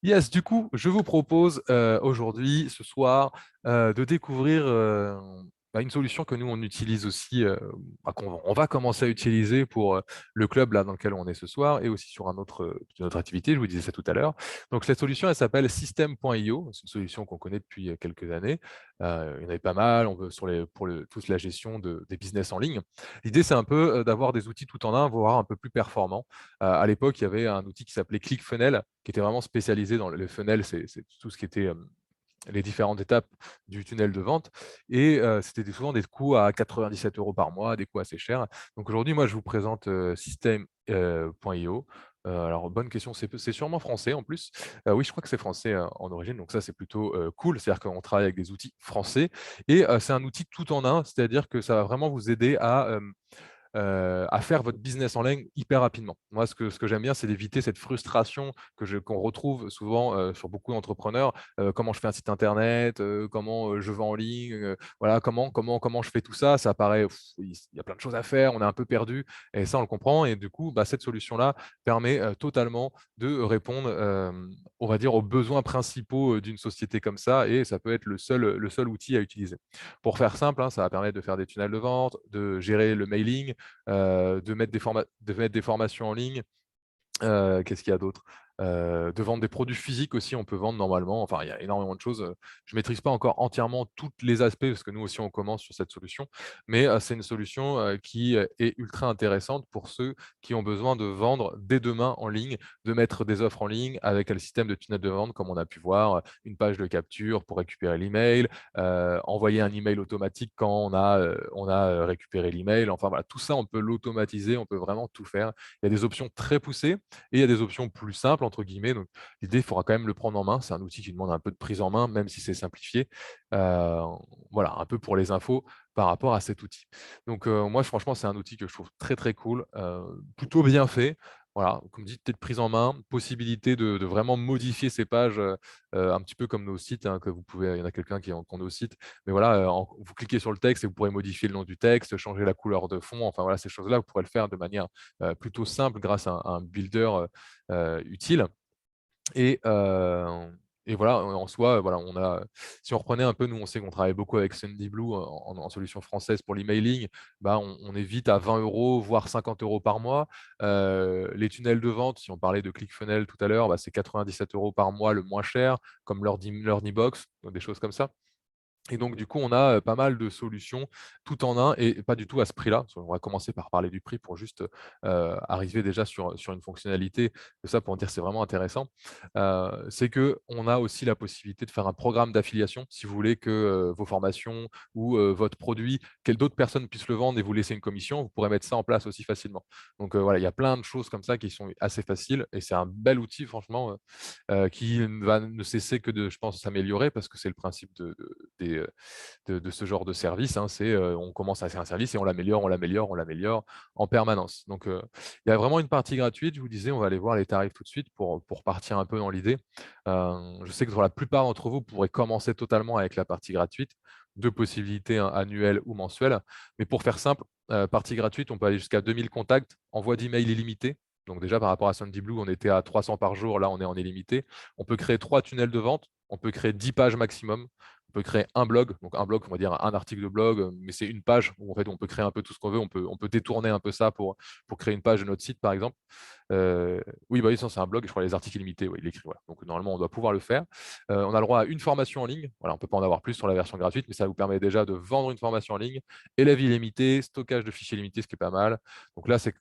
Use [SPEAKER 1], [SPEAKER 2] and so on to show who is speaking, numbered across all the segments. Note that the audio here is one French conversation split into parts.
[SPEAKER 1] Yes, du coup, je vous propose aujourd'hui, ce soir, de découvrir une solution que nous, on utilise aussi, qu'on on va commencer à utiliser pour le club là, dans lequel on est ce soir et aussi sur une autre activité, je vous disais ça tout à l'heure. Donc, cette solution, elle s'appelle System.io. C'est une solution qu'on connaît depuis quelques années. Il y en avait pas mal, on veut sur toute la gestion des business en ligne. L'idée, c'est un peu d'avoir des outils tout en un, voire un peu plus performants. À l'époque, il y avait un outil qui s'appelait ClickFunnels, qui était vraiment spécialisé dans les funnels, c'est tout ce qui était les différentes étapes du tunnel de vente. Et c'était souvent des coûts à 97 euros par mois, des coûts assez chers. Donc aujourd'hui, moi, je vous présente System.io. Alors, bonne question, c'est sûrement français en plus. Oui, je crois que c'est français en origine, donc ça, c'est plutôt cool. C'est-à-dire qu'on travaille avec des outils français et c'est un outil tout en un, c'est-à-dire que ça va vraiment vous aider à faire votre business en ligne hyper rapidement. Moi, ce que j'aime bien, c'est d'éviter cette frustration qu'on retrouve souvent sur beaucoup d'entrepreneurs. Comment je fais un site internet, comment je vends en ligne, voilà, comment je fais tout ça. Ça paraît, il y a plein de choses à faire, on est un peu perdu et ça, on le comprend. Et du coup, cette solution-là permet totalement de répondre, on va dire, aux besoins principaux d'une société comme ça et ça peut être le seul outil à utiliser. Pour faire simple, hein, ça va permettre de faire des tunnels de vente, de gérer le mailing, de mettre des formations en ligne. Qu'est-ce qu'il y a d'autre? De vendre des produits physiques aussi, on peut vendre normalement. Enfin, il y a énormément de choses. Je maîtrise pas encore entièrement tous les aspects parce que nous aussi on commence sur cette solution, mais c'est une solution, qui, est ultra intéressante pour ceux qui ont besoin de vendre dès demain en ligne, de mettre des offres en ligne avec le système de tunnel de vente comme on a pu voir, une page de capture pour récupérer l'email, envoyer un email automatique quand on a récupéré l'email. Enfin voilà, tout ça on peut l'automatiser, on peut vraiment tout faire. Il y a des options très poussées et il y a des options «plus simples» entre guillemets, donc l'idée, il faudra quand même le prendre en main. C'est un outil qui demande un peu de prise en main, même si c'est simplifié. Heu, voilà, un peu pour les infos par rapport à cet outil. Donc moi franchement, c'est un outil que je trouve très, très cool, plutôt bien fait. Voilà, comme dit, peut-être prise en main, possibilité de vraiment modifier ces pages, un petit peu comme nos sites, hein, que vous pouvez il y en a quelqu'un qui ont nos sites, mais voilà, vous cliquez sur le texte et vous pourrez modifier le nom du texte, changer la couleur de fond, enfin voilà, ces choses-là, vous pourrez le faire de manière plutôt simple grâce à un builder utile. Et, et voilà, en soi, voilà, si on reprenait un peu, nous, on sait qu'on travaille beaucoup avec Sendiblu en solution française pour l'emailing, on est vite à 20 euros, voire 50 euros par mois. Les tunnels de vente, si on parlait de ClickFunnels tout à l'heure, c'est 97 euros par mois le moins cher, comme Learnybox, des choses comme ça. Et donc, du coup, on a pas mal de solutions tout en un et pas du tout à ce prix-là. On va commencer par parler du prix pour juste arriver déjà sur une fonctionnalité. Ça, pour dire, c'est vraiment intéressant. C'est qu'on a aussi la possibilité de faire un programme d'affiliation. Si vous voulez que vos formations ou votre produit, d'autres personnes puissent le vendre et vous laisser une commission, vous pourrez mettre ça en place aussi facilement. Donc voilà, il y a plein de choses comme ça qui sont assez faciles et c'est un bel outil, franchement, qui ne cesser que de, je pense, s'améliorer parce que c'est le principe de ce genre de service, hein. On commence à faire un service et on l'améliore, on l'améliore, on l'améliore en permanence. Donc, il y a vraiment une partie gratuite. Je vous disais, on va aller voir les tarifs tout de suite pour partir un peu dans l'idée. Je sais que pour la plupart d'entre vous, vous pourrez commencer totalement avec la partie gratuite, 2 possibilités, hein, annuelles ou mensuelles. Mais pour faire simple, partie gratuite, on peut aller jusqu'à 2000 contacts, envoi d'email illimité. Donc déjà, par rapport à Sendiblu, on était à 300 par jour, là, on est en illimité. On peut créer 3 tunnels de vente, on peut créer 10 pages maximum. On peut créer un blog, donc un blog, on va dire un article de blog, mais c'est une page où en fait on peut créer un peu tout ce qu'on veut. On peut détourner un peu ça pour créer une page de notre site, par exemple. Oui, oui, ça c'est un blog, je crois les articles illimités, oui, il écrit, voilà. Donc normalement, on doit pouvoir le faire. On a le droit à une formation en ligne. Voilà, on peut pas en avoir plus sur la version gratuite, mais ça vous permet déjà de vendre une formation en ligne. Élève illimité, stockage de fichiers limité, ce qui est pas mal. Donc là, c'est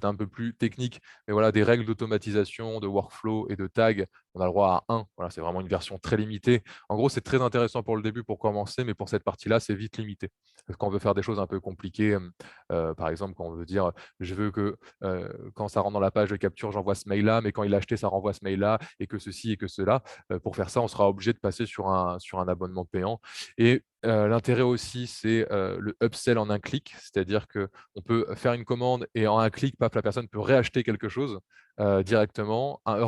[SPEAKER 1] un peu plus technique, mais voilà, des règles d'automatisation, de workflow et de tag, on a le droit à un. Voilà, c'est vraiment une version très limitée. En gros, c'est très intéressant pour le début, pour commencer, mais pour cette partie-là, c'est vite limité. Quand on veut faire des choses un peu compliquées, par exemple, quand on veut dire, je veux que quand ça rentre dans la page de capture, j'envoie ce mail-là, mais quand il l'a acheté, ça renvoie ce mail-là, et que ceci et que cela. Pour faire ça, on sera obligé de passer sur un abonnement payant. Et l'intérêt aussi, c'est le upsell en un clic, c'est-à-dire qu'on peut faire une commande et en un clic, paf, la personne peut réacheter quelque chose directement. Un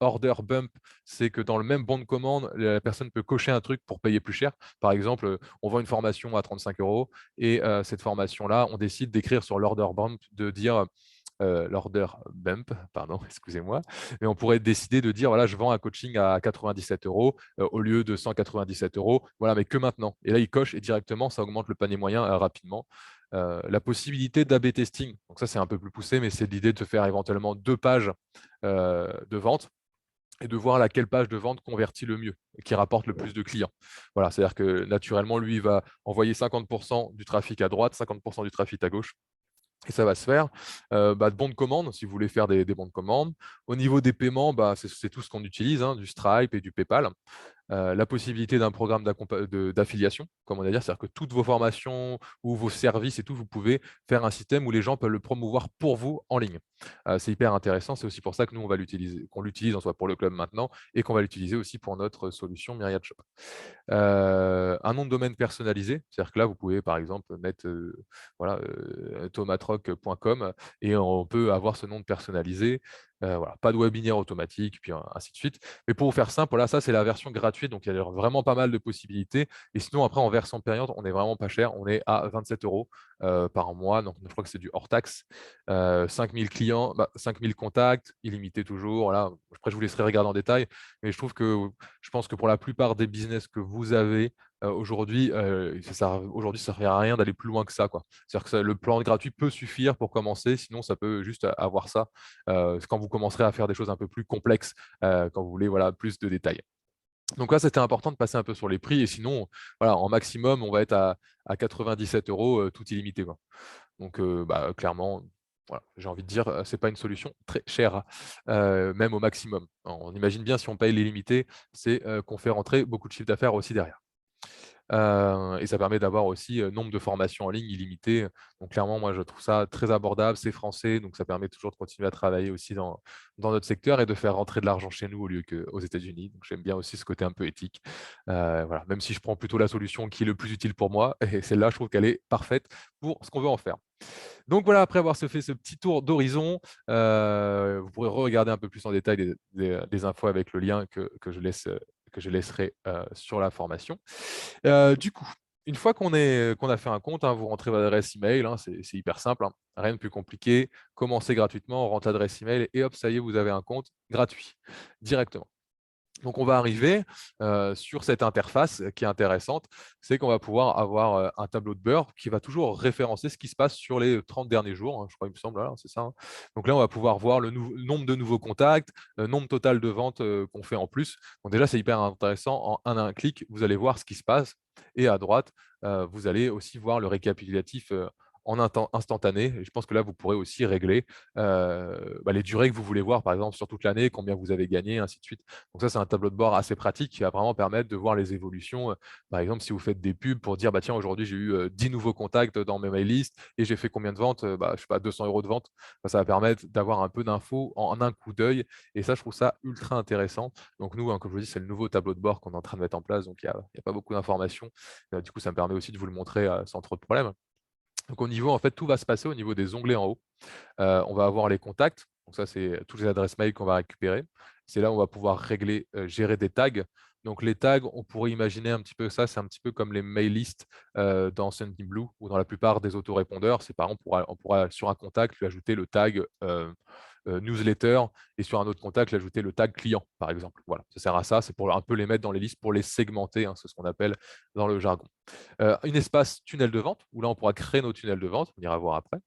[SPEAKER 1] order bump, c'est que dans le même bon de commande, la personne peut cocher un truc pour payer plus cher. Par exemple, on vend une formation à 35 euros et cette formation-là, on décide d'écrire sur l'order bump, de dire l'order bump, pardon, excusez-moi, mais on pourrait décider de dire, voilà, je vends un coaching à 97 € au lieu de 197 €, voilà, mais que maintenant. Et là, il coche et directement, ça augmente le panier moyen rapidement. La possibilité d'A/B testing, donc ça, c'est un peu plus poussé, mais c'est l'idée de faire éventuellement 2 pages de vente et de voir laquelle page de vente convertit le mieux, et qui rapporte le plus de clients. Voilà, c'est-à-dire que naturellement, lui, il va envoyer 50% du trafic à droite, 50% du trafic à gauche. Et ça va se faire de bons de commande, si vous voulez faire des bons de commande. Au niveau des paiements, c'est tout ce qu'on utilise, hein, du Stripe et du PayPal. La possibilité d'un programme d'affiliation, comme on va dire, c'est-à-dire que toutes vos formations ou vos services et tout, vous pouvez faire un système où les gens peuvent le promouvoir pour vous en ligne. C'est hyper intéressant, c'est aussi pour ça que nous, on va l'utiliser, qu'on l'utilise en soi pour le club maintenant et qu'on va l'utiliser aussi pour notre solution Myriad Shop. Un nom de domaine personnalisé, c'est-à-dire que là, vous pouvez par exemple mettre voilà, tomatroc.com et on peut avoir ce nom de personnalisé. Voilà, pas de webinaire automatique, puis ainsi de suite. Mais pour vous faire simple, voilà, ça c'est la version gratuite, donc il y a vraiment pas mal de possibilités. Et sinon, après, en version payante, on est vraiment pas cher, on est à 27 € par mois, donc je crois que c'est du hors taxe. 5000 clients, 5000 contacts, illimité toujours. Voilà. Après, je vous laisserai regarder en détail, mais je pense que pour la plupart des business que vous avez aujourd'hui, aujourd'hui, ça ne sert à rien d'aller plus loin que ça, quoi. C'est-à-dire que le plan gratuit peut suffire pour commencer, sinon ça peut juste avoir ça quand vous commencerez à faire des choses un peu plus complexes, quand vous voulez voilà, plus de détails. Donc là, c'était important de passer un peu sur les prix et sinon, voilà, en maximum, on va être à 97 € tout illimité, quoi. Donc clairement, voilà, j'ai envie de dire, c'est pas une solution très chère, même au maximum. On imagine bien si on paye l'illimité, c'est qu'on fait rentrer beaucoup de chiffre d'affaires aussi derrière. Et ça permet d'avoir aussi, nombre de formations en ligne illimité. Donc clairement, moi, je trouve ça très abordable, c'est français, donc ça permet toujours de continuer à travailler aussi dans notre secteur et de faire rentrer de l'argent chez nous au lieu qu'aux États-Unis. Donc j'aime bien aussi ce côté un peu éthique. Voilà, même si je prends plutôt la solution qui est le plus utile pour moi et celle-là, je trouve qu'elle est parfaite pour ce qu'on veut en faire. Donc voilà, après avoir fait ce petit tour d'horizon, vous pourrez regarder un peu plus en détail des infos avec le lien que je laisserai sur la formation. Du coup, une fois qu'on a fait un compte, hein, vous rentrez votre adresse email, hein, c'est hyper simple, hein, rien de plus compliqué. Commencez gratuitement, on rentre l'adresse email et hop, ça y est, vous avez un compte gratuit directement. Donc, on va arriver sur cette interface qui est intéressante, c'est qu'on va pouvoir avoir un tableau de bord qui va toujours référencer ce qui se passe sur les 30 derniers jours, hein, je crois, il me semble, voilà, c'est ça, hein. Donc là, on va pouvoir voir le nombre de nouveaux contacts, le nombre total de ventes qu'on fait en plus. Donc déjà, c'est hyper intéressant. En un clic, vous allez voir ce qui se passe. Et à droite, vous allez aussi voir le récapitulatif en instantané. Et je pense que là, vous pourrez aussi régler les durées que vous voulez voir, par exemple, sur toute l'année, combien vous avez gagné, ainsi de suite. Donc ça, c'est un tableau de bord assez pratique qui va vraiment permettre de voir les évolutions. Par exemple, si vous faites des pubs pour dire, bah, tiens, aujourd'hui, j'ai eu 10 nouveaux contacts dans mes mail lists et j'ai fait combien de ventes? Je sais pas, 200 € de vente. Bah, ça va permettre d'avoir un peu d'infos en un coup d'œil. Et ça, je trouve ça ultra intéressant. Donc nous, hein, comme je vous dis, c'est le nouveau tableau de bord qu'on est en train de mettre en place. Donc il y a pas beaucoup d'informations. Du coup, ça me permet aussi de vous le montrer sans trop de problèmes. Donc au niveau, en fait, tout va se passer au niveau des onglets en haut. On va avoir les contacts. Donc ça, c'est toutes les adresses mail qu'on va récupérer. C'est là où on va pouvoir régler, gérer des tags. Donc les tags, on pourrait imaginer un petit peu ça, c'est un petit peu comme les mail lists dans Sendinblue ou dans la plupart des autorépondeurs. C'est par exemple, on pourra sur un contact lui ajouter le tag newsletter et sur un autre contact, lui ajouter le tag client, par exemple. Voilà, ça sert à ça, c'est pour un peu les mettre dans les listes, pour les segmenter, hein, c'est ce qu'on appelle dans le jargon. Une espace tunnel de vente, où là on pourra créer nos tunnels de vente, on ira voir après.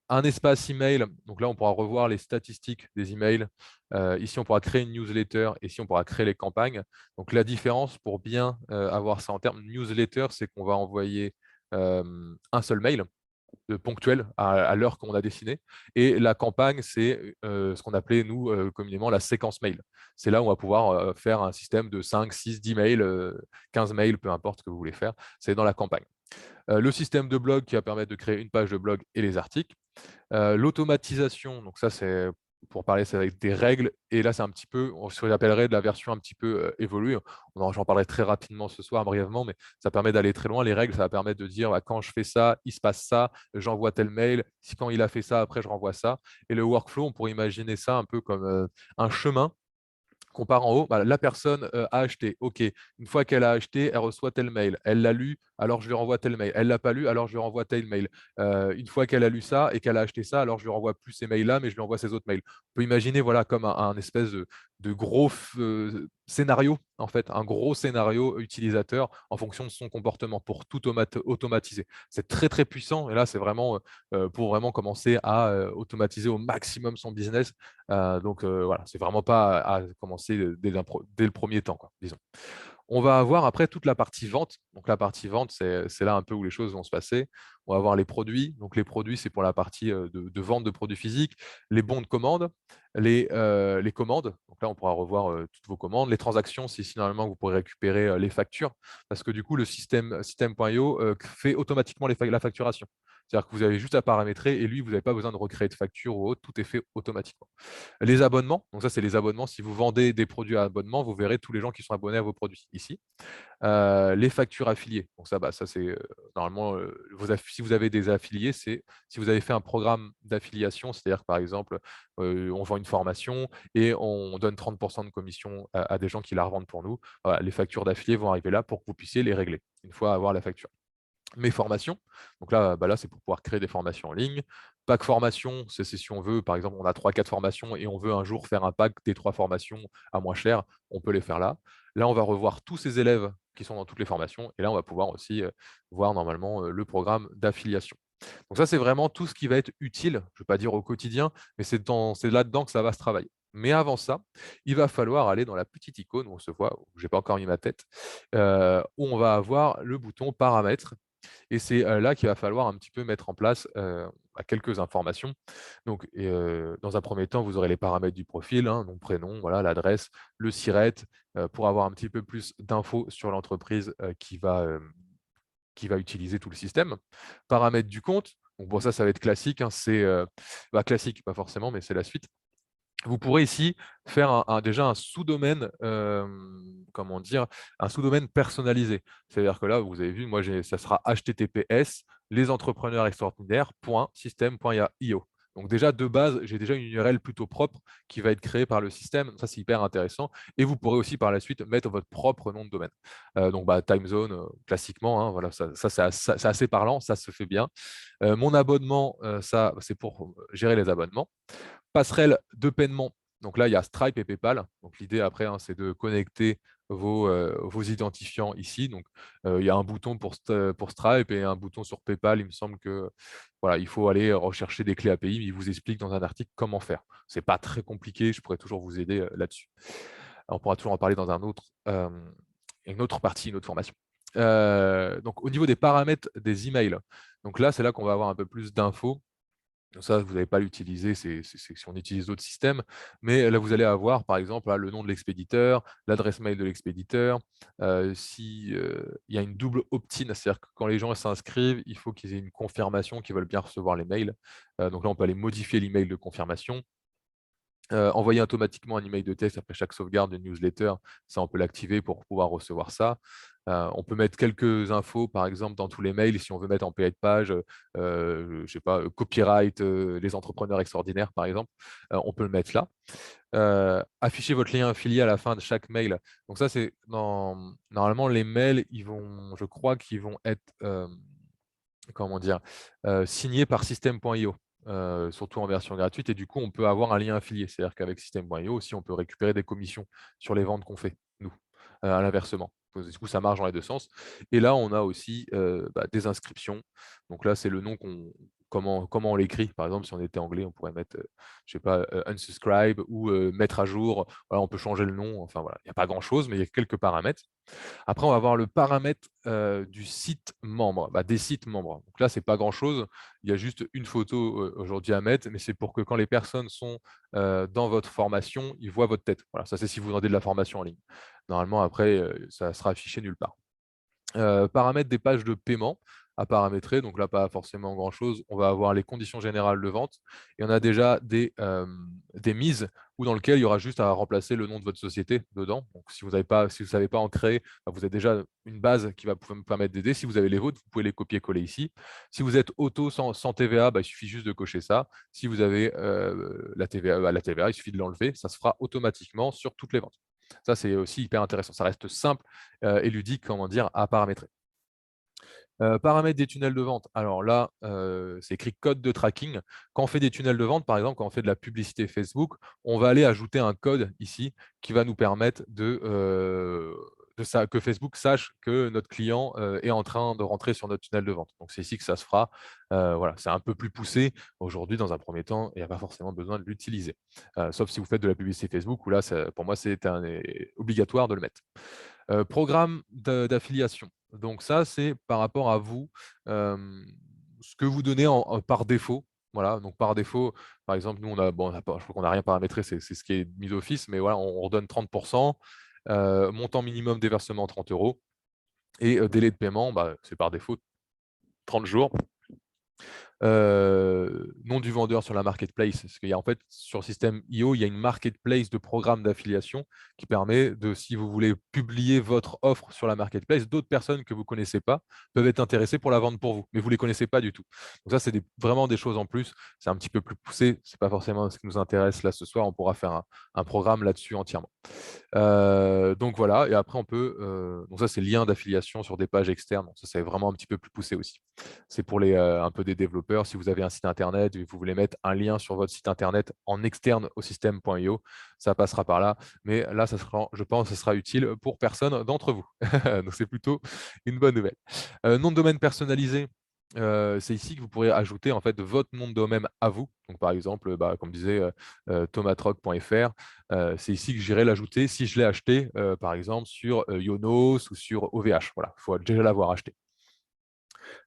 [SPEAKER 1] Un espace email, donc là on pourra revoir les statistiques des emails. Ici on pourra créer une newsletter, et ici on pourra créer les campagnes. Donc la différence pour bien avoir ça en termes de newsletter, c'est qu'on va envoyer un seul mail ponctuel à l'heure qu'on a dessinée. Et la campagne, c'est ce qu'on appelait, nous, communément, la séquence mail. C'est là où on va pouvoir faire un système de 5, 6, 10 mails, 15 mails, peu importe ce que vous voulez faire. C'est dans la campagne. Le système de blog qui va permettre de créer une page de blog et les articles. L'automatisation, donc ça, c'est pour parler, c'est avec des règles. Et là, c'est un petit peu, ce que j'appellerais de la version un petit peu évoluée. J'en parlerai très rapidement ce soir, brièvement, mais ça permet d'aller très loin. Les règles, ça va permettre de dire bah, quand je fais ça, il se passe ça, j'envoie tel mail. Si quand il a fait ça, après, je renvoie ça. Et le workflow, on pourrait imaginer ça un peu comme un chemin compare en haut, bah, la personne a acheté. OK, une fois qu'elle a acheté, elle reçoit tel mail. Elle l'a lu, alors je lui renvoie tel mail. Elle l'a pas lu, alors je lui renvoie tel mail. Une fois qu'elle a lu ça et qu'elle a acheté ça, alors je lui renvoie plus ces mails-là, mais je lui envoie ces autres mails. On peut imaginer voilà, comme un espèce de gros scénario, en fait, un gros scénario utilisateur en fonction de son comportement pour tout automatiser. C'est très, très puissant et là, c'est vraiment pour vraiment commencer à automatiser au maximum son business. Donc voilà, c'est vraiment pas à commencer dès le premier temps, quoi, disons. On va avoir après toute la partie vente. Donc la partie vente, c'est là un peu où les choses vont se passer. On va avoir les produits. Donc les produits, c'est pour la partie de vente de produits physiques, les bons de commande, les commandes. Donc là, on pourra revoir toutes vos commandes. Les transactions, c'est ici normalement que vous pourrez récupérer les factures parce que du coup, le système.io fait automatiquement la facturation. C'est-à-dire que vous avez juste à paramétrer et lui, vous n'avez pas besoin de recréer de facture ou autre, tout est fait automatiquement. Les abonnements, donc ça, c'est les abonnements. Si vous vendez des produits à abonnement, vous verrez tous les gens qui sont abonnés à vos produits ici. Les factures affiliées, donc ça, ça c'est normalement, si vous avez des affiliés, c'est si vous avez fait un programme d'affiliation, c'est-à-dire que par exemple, on vend une formation et on donne 30% de commission à des gens qui la revendent pour nous. Voilà, les factures d'affiliés vont arriver là pour que vous puissiez les régler une fois avoir la facture. Mes formations. Donc là, là, c'est pour pouvoir créer des formations en ligne. Pack formation, c'est si on veut, par exemple, on a 3-4 formations et on veut un jour faire un pack des 3 formations à moins cher, on peut les faire là. Là, on va revoir tous ces élèves qui sont dans toutes les formations et là, on va pouvoir aussi voir normalement le programme d'affiliation. Donc ça, c'est vraiment tout ce qui va être utile, je ne vais pas dire au quotidien, mais c'est là-dedans que ça va se travailler. Mais avant ça, il va falloir aller dans la petite icône où on se voit, où je n'ai pas encore mis ma tête, où on va avoir le bouton paramètres et c'est là qu'il va falloir un petit peu mettre en place quelques informations. Donc, dans un premier temps, vous aurez les paramètres du profil, hein, nom, prénom, voilà, l'adresse, le SIRET, pour avoir un petit peu plus d'infos sur l'entreprise qui va utiliser tout le système. Paramètres du compte, donc bon, ça va être classique, hein, c'est classique, pas forcément, mais c'est la suite. Vous pourrez ici faire déjà un sous-domaine, comment dire, un sous-domaine personnalisé. C'est-à-dire que là, vous avez vu, moi, ça sera https lesentrepreneursextraordinaires.system.io. Donc déjà, de base, j'ai déjà une URL plutôt propre qui va être créée par le système. Ça, c'est hyper intéressant. Et vous pourrez aussi par la suite mettre votre propre nom de domaine. Donc, time zone, classiquement, hein, voilà, ça c'est assez parlant, ça se fait bien. Mon abonnement, ça, c'est pour gérer les abonnements. Passerelle de paiement. Donc là, il y a Stripe et PayPal. Donc l'idée après, hein, c'est de connecter vos identifiants ici. Donc il y a un bouton pour Stripe et un bouton sur PayPal. Il me semble que voilà, il faut aller rechercher des clés API, mais il vous explique dans un article comment faire. C'est pas très compliqué, je pourrais toujours vous aider là-dessus. On pourra toujours en parler dans une autre partie, une autre formation. Donc au niveau des paramètres des emails, donc là, c'est là qu'on va avoir un peu plus d'infos. Donc ça, vous n'allez pas l'utiliser, c'est si on utilise d'autres systèmes. Mais là, vous allez avoir, par exemple, là, le nom de l'expéditeur, l'adresse mail de l'expéditeur. Si, il y a une double opt-in, c'est-à-dire que quand les gens s'inscrivent, il faut qu'ils aient une confirmation qu'ils veulent bien recevoir les mails. Donc là, on peut aller modifier l'email de confirmation. Envoyer automatiquement un email de test après chaque sauvegarde de newsletter, ça on peut l'activer pour pouvoir recevoir ça. On peut mettre quelques infos, par exemple, dans tous les mails, si on veut mettre en PA de page, je sais pas, copyright, les entrepreneurs extraordinaires, par exemple, on peut le mettre là. Afficher votre lien affilié à la fin de chaque mail. Donc ça, c'est normalement les mails, je crois qu'ils vont être, comment dire, signés par System.io. Surtout en version gratuite, et du coup, on peut avoir un lien affilié. C'est-à-dire qu'avec System.io aussi, on peut récupérer des commissions sur les ventes qu'on fait, nous, à l'inversement. Du coup, ça marche dans les deux sens. Et là, on a aussi des inscriptions. Donc là, c'est le nom comment on l'écrit. Par exemple, si on était anglais, on pourrait mettre, je sais pas, unsubscribe ou mettre à jour. Voilà, on peut changer le nom. Enfin voilà, il n'y a pas grand-chose, mais il y a quelques paramètres. Après, on va avoir le paramètre du site membre, des sites membres. Donc là, c'est pas grand-chose. Il y a juste une photo aujourd'hui à mettre, mais c'est pour que quand les personnes sont dans votre formation, ils voient votre tête. Voilà, ça c'est si vous vendez de la formation en ligne. Normalement, après, ça sera affiché nulle part. Paramètres des pages de paiement à paramétrer, donc là pas forcément grand chose. On va avoir les conditions générales de vente et on a déjà des mises où dans lequel il y aura juste à remplacer le nom de votre société dedans. Donc si vous ne savez pas en créer, vous avez déjà une base qui va vous permettre d'aider. Si vous avez les vôtres, vous pouvez les copier-coller ici. Si vous êtes auto sans TVA, il suffit juste de cocher ça. Si vous avez la TVA, il suffit de l'enlever, ça se fera automatiquement sur toutes les ventes. Ça, c'est aussi hyper intéressant. Ça reste simple et ludique, comment dire, à paramétrer. Paramètres des tunnels de vente. Alors là, c'est écrit code de tracking. Quand on fait des tunnels de vente, par exemple, quand on fait de la publicité Facebook, on va aller ajouter un code ici qui va nous permettre que Facebook sache que notre client est en train de rentrer sur notre tunnel de vente. Donc c'est ici que ça se fera. Voilà, c'est un peu plus poussé. Aujourd'hui, dans un premier temps, il n'y a pas forcément besoin de l'utiliser. Sauf si vous faites de la publicité Facebook, où là, pour moi, c'est obligatoire de le mettre. Programme d'affiliation. Donc ça, c'est par rapport à vous, ce que vous donnez par défaut. Voilà, donc par défaut, par exemple, nous, on a pas, je crois qu'on n'a rien paramétré, c'est ce qui est mis d'office, mais voilà, on redonne 30 montant minimum des versements 30 € et délai de paiement, bah, c'est par défaut 30 jours. Nom du vendeur sur la marketplace, parce qu'il y a en fait sur système IO, il y a une marketplace de programmes d'affiliation qui permet de, si vous voulez publier votre offre sur la marketplace, d'autres personnes que vous ne connaissez pas peuvent être intéressées pour la vendre pour vous, mais vous ne les connaissez pas du tout. Donc ça, c'est vraiment des choses en plus. C'est un petit peu plus poussé. C'est pas forcément ce qui nous intéresse là ce soir. On pourra faire un programme là-dessus entièrement. Donc voilà, et après on peut, donc ça c'est lien d'affiliation sur des pages externes. Donc ça c'est vraiment un petit peu plus poussé aussi. C'est pour un peu des développeurs. Si vous avez un site internet et vous voulez mettre un lien sur votre site internet en externe au système.io, ça passera par là. Mais là, je pense que ça sera utile pour personne d'entre vous. Donc c'est plutôt une bonne nouvelle. Nom de domaine personnalisé. C'est ici que vous pourrez ajouter en fait votre nom de domaine à vous. Donc par exemple, bah, comme disait tomatrock.fr, c'est ici que j'irai l'ajouter si je l'ai acheté, par exemple, sur Yonos ou sur OVH. Voilà, il faut déjà l'avoir acheté.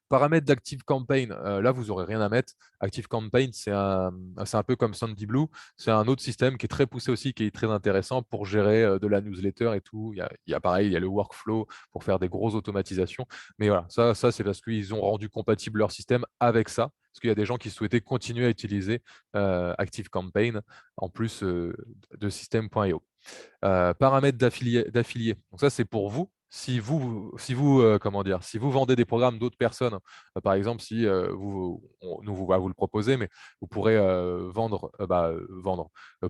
[SPEAKER 1] Paramètres d'ActiveCampaign, là, vous n'aurez rien à mettre. ActiveCampaign, c'est un peu comme SandyBlue. C'est un autre système qui est très poussé aussi, qui est très intéressant pour gérer de la newsletter et tout. Il y a pareil, il y a le workflow pour faire des grosses automatisations. Mais voilà, ça c'est parce qu'ils ont rendu compatible leur système avec ça. Parce qu'il y a des gens qui souhaitaient continuer à utiliser ActiveCampaign en plus de système.io. Paramètres d'affiliés. Donc ça, c'est pour vous. Si vous comment dire, si vous vendez des programmes d'autres personnes, par exemple, si nous va vous le proposer, mais vous pourrez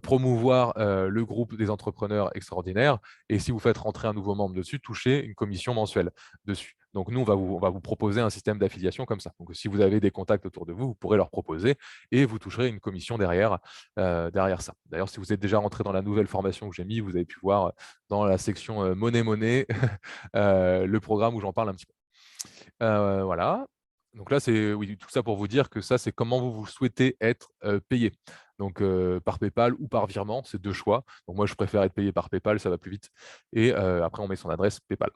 [SPEAKER 1] promouvoir le groupe des entrepreneurs extraordinaires. Et si vous faites rentrer un nouveau membre dessus, toucher une commission mensuelle dessus. Donc nous, on va vous proposer un système d'affiliation comme ça. Donc si vous avez des contacts autour de vous, vous pourrez leur proposer et vous toucherez une commission derrière ça. D'ailleurs, si vous êtes déjà rentré dans la nouvelle formation que j'ai mis, vous avez pu voir dans la section monnaie le programme où j'en parle un petit peu. Voilà. Donc là, c'est oui, tout ça pour vous dire que ça, c'est comment vous souhaitez être payé. Donc par PayPal ou par virement, c'est deux choix. Donc moi, je préfère être payé par PayPal, ça va plus vite. Et après, on met son adresse PayPal.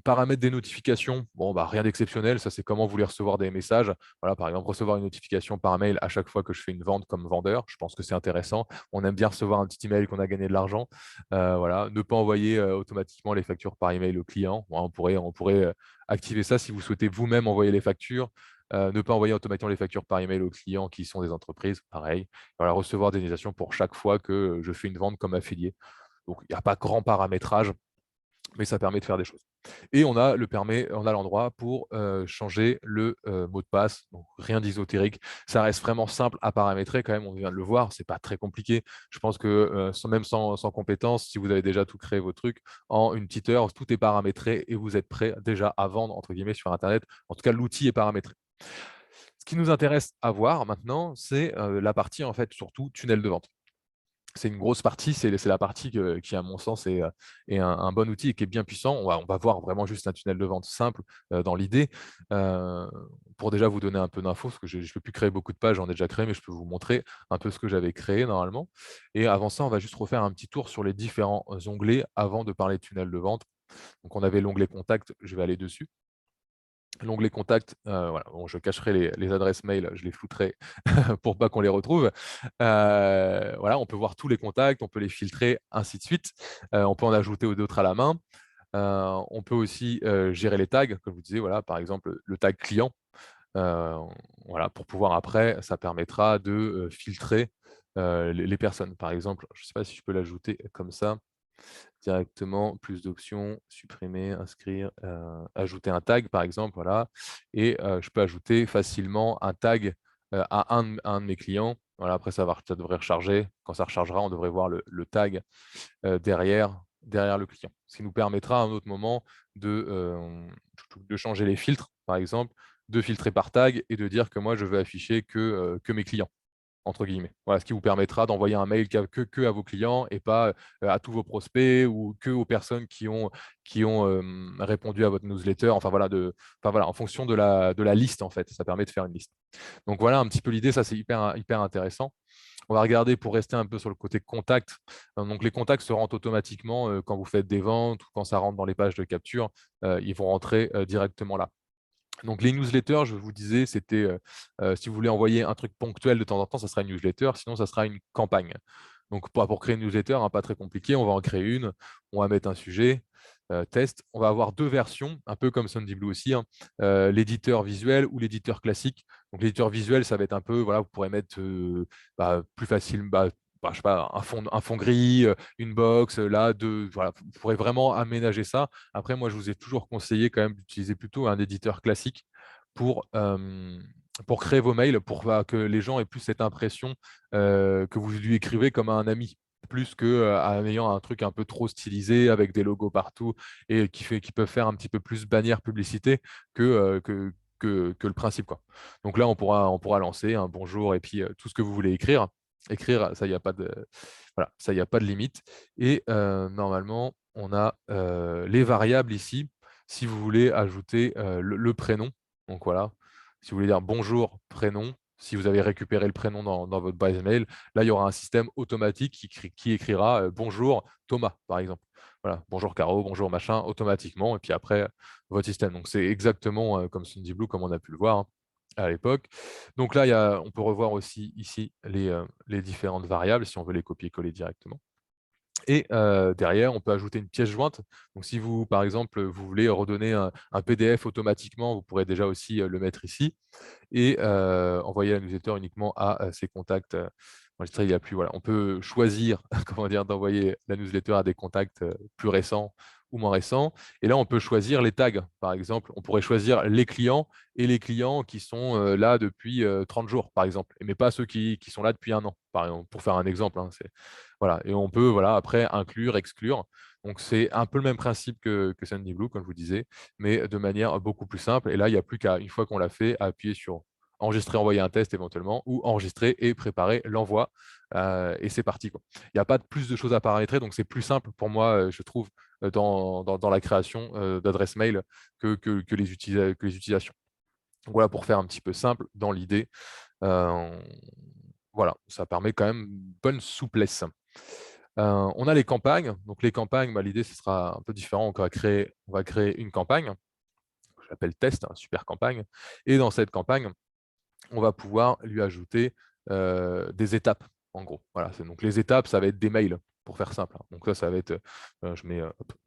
[SPEAKER 1] Paramètres des notifications, bon, bah, rien d'exceptionnel, ça c'est comment vous voulez recevoir des messages. Voilà, par exemple, recevoir une notification par mail à chaque fois que je fais une vente comme vendeur, je pense que c'est intéressant. On aime bien recevoir un petit email qu'on a gagné de l'argent. Voilà, ne pas envoyer automatiquement les factures par email au client. Bon, on pourrait activer ça si vous souhaitez vous-même envoyer les factures. Ne pas envoyer automatiquement les factures par email aux clients qui sont des entreprises, pareil. Voilà, recevoir des notifications pour chaque fois que je fais une vente comme affilié. Donc, il n'y a pas grand paramétrage, mais ça permet de faire des choses. Et on a l'endroit pour changer le mot de passe, donc rien d'ésotérique. Ça reste vraiment simple à paramétrer quand même, on vient de le voir, c'est pas très compliqué. Je pense que même sans compétences, si vous avez déjà tout créé vos trucs, en une petite heure, tout est paramétré et vous êtes prêt déjà à vendre, entre guillemets, sur Internet. En tout cas, l'outil est paramétré. Ce qui nous intéresse à voir maintenant, c'est la partie, en fait, surtout tunnel de vente. C'est une grosse partie, c'est la partie qui, à mon sens, est un bon outil et qui est bien puissant. On va voir vraiment juste un tunnel de vente simple dans l'idée. Euh, pour déjà vous donner un peu d'infos, parce que je ne peux plus créer beaucoup de pages, j'en ai déjà créé, mais je peux vous montrer un peu ce que j'avais créé normalement. Et avant ça, on va juste refaire un petit tour sur les différents onglets avant de parler de tunnel de vente. Donc, on avait l'onglet Contact, je vais aller dessus. L'onglet Contact, voilà, bon, je cacherai les adresses mail, je les flouterai pour pas qu'on les retrouve. Voilà, on peut voir tous les contacts, on peut les filtrer, ainsi de suite. On peut en ajouter d'autres à la main. On peut aussi gérer les tags, comme je vous disais, voilà, par exemple le tag client. Euh, voilà, pour pouvoir après, ça permettra de filtrer les personnes. Par exemple, je ne sais pas si je peux l'ajouter comme ça directement, plus d'options, supprimer, inscrire, ajouter un tag par exemple, voilà. Et je peux ajouter facilement un tag à un de mes clients Voilà, après, ça devrait recharger. Quand ça rechargera, on devrait voir le tag derrière le client. Ce qui nous permettra à un autre moment de changer les filtres, par exemple, de filtrer par tag et de dire que moi, je veux afficher que mes clients, entre guillemets. Voilà, ce qui vous permettra d'envoyer un mail que à vos clients et pas à tous vos prospects ou que aux personnes qui ont répondu à votre newsletter. Enfin, voilà, en fonction de la liste, en fait. Ça permet de faire une liste. Donc voilà un petit peu l'idée, ça c'est hyper intéressant. On va regarder pour rester un peu sur le côté contact. Donc les contacts se rentrent automatiquement quand vous faites des ventes ou quand ça rentre dans les pages de capture, ils vont rentrer directement là. Donc les newsletters, je vous disais, c'était si vous voulez envoyer un truc ponctuel de temps en temps, ça sera une newsletter, sinon ça sera une campagne. Donc pour créer une newsletter, hein, pas très compliqué, on va en créer une, on va mettre un sujet, test. On va avoir deux versions, un peu comme Sandyblue aussi, hein, l'éditeur visuel ou l'éditeur classique. Donc l'éditeur visuel, ça va être un peu, voilà, vous pourrez mettre plus facile, je sais pas, un fond gris, une box, là, voilà, vous pourrez vraiment aménager ça. Après, moi, je vous ai toujours conseillé quand même d'utiliser plutôt un éditeur classique pour, euh, pour créer vos mails, pour que les gens aient plus cette impression que vous lui écrivez comme à un ami, plus qu'en ayant un truc un peu trop stylisé avec des logos partout et qui peuvent faire un petit peu plus bannière publicité que le principe, quoi. Donc là, on pourra lancer un bonjour et puis tout ce que vous voulez écrire. Écrire, ça, il n'y a pas de, voilà, ça, il y a pas de limite. Et normalement, on a les variables ici. Si vous voulez ajouter le prénom, donc voilà, si vous voulez dire bonjour, prénom, si vous avez récupéré le prénom dans votre base mail, là, il y aura un système automatique qui écrira bonjour Thomas, par exemple. Voilà, bonjour Caro, bonjour machin, automatiquement, et puis après, votre système. Donc, c'est exactement comme SundyBlue, comme on a pu le voir, hein, à l'époque. Donc là, on peut revoir aussi ici les différentes variables, si on veut les copier-coller directement. Et derrière, on peut ajouter une pièce jointe. Donc, si vous, par exemple, vous voulez redonner un PDF automatiquement, vous pourrez déjà aussi le mettre ici et envoyer la newsletter uniquement à ses contacts enregistrés. Il y a plus, voilà. On peut choisir comment dire, d'envoyer la newsletter à des contacts plus récents ou moins récents. Et là, on peut choisir les tags. Par exemple, on pourrait choisir les clients et les clients qui sont là depuis 30 jours, par exemple, mais pas ceux qui sont là depuis un an, par exemple, pour faire un exemple, hein, voilà. Et on peut voilà, après inclure, exclure. Donc, c'est un peu le même principe que SandyBlue, comme je vous disais, mais de manière beaucoup plus simple. Et là, il n'y a plus qu'à, une fois qu'on l'a fait, à appuyer sur enregistrer, envoyer un test éventuellement, ou enregistrer et préparer l'envoi. Et c'est parti, quoi. Il n'y a pas de plus de choses à paramétrer, donc c'est plus simple pour moi, je trouve, dans la création d'adresses mail que les utilisations. Donc voilà, pour faire un petit peu simple dans l'idée. Euh, voilà, ça permet quand même une bonne souplesse. On a les campagnes. Donc les campagnes, l'idée, ce sera un peu différent. On va créer une campagne, que j'appelle test, hein, super campagne. Et dans cette campagne, on va pouvoir lui ajouter des étapes, en gros. Voilà, donc les étapes, ça va être des mails, pour faire simple, hein. Donc ça va être, on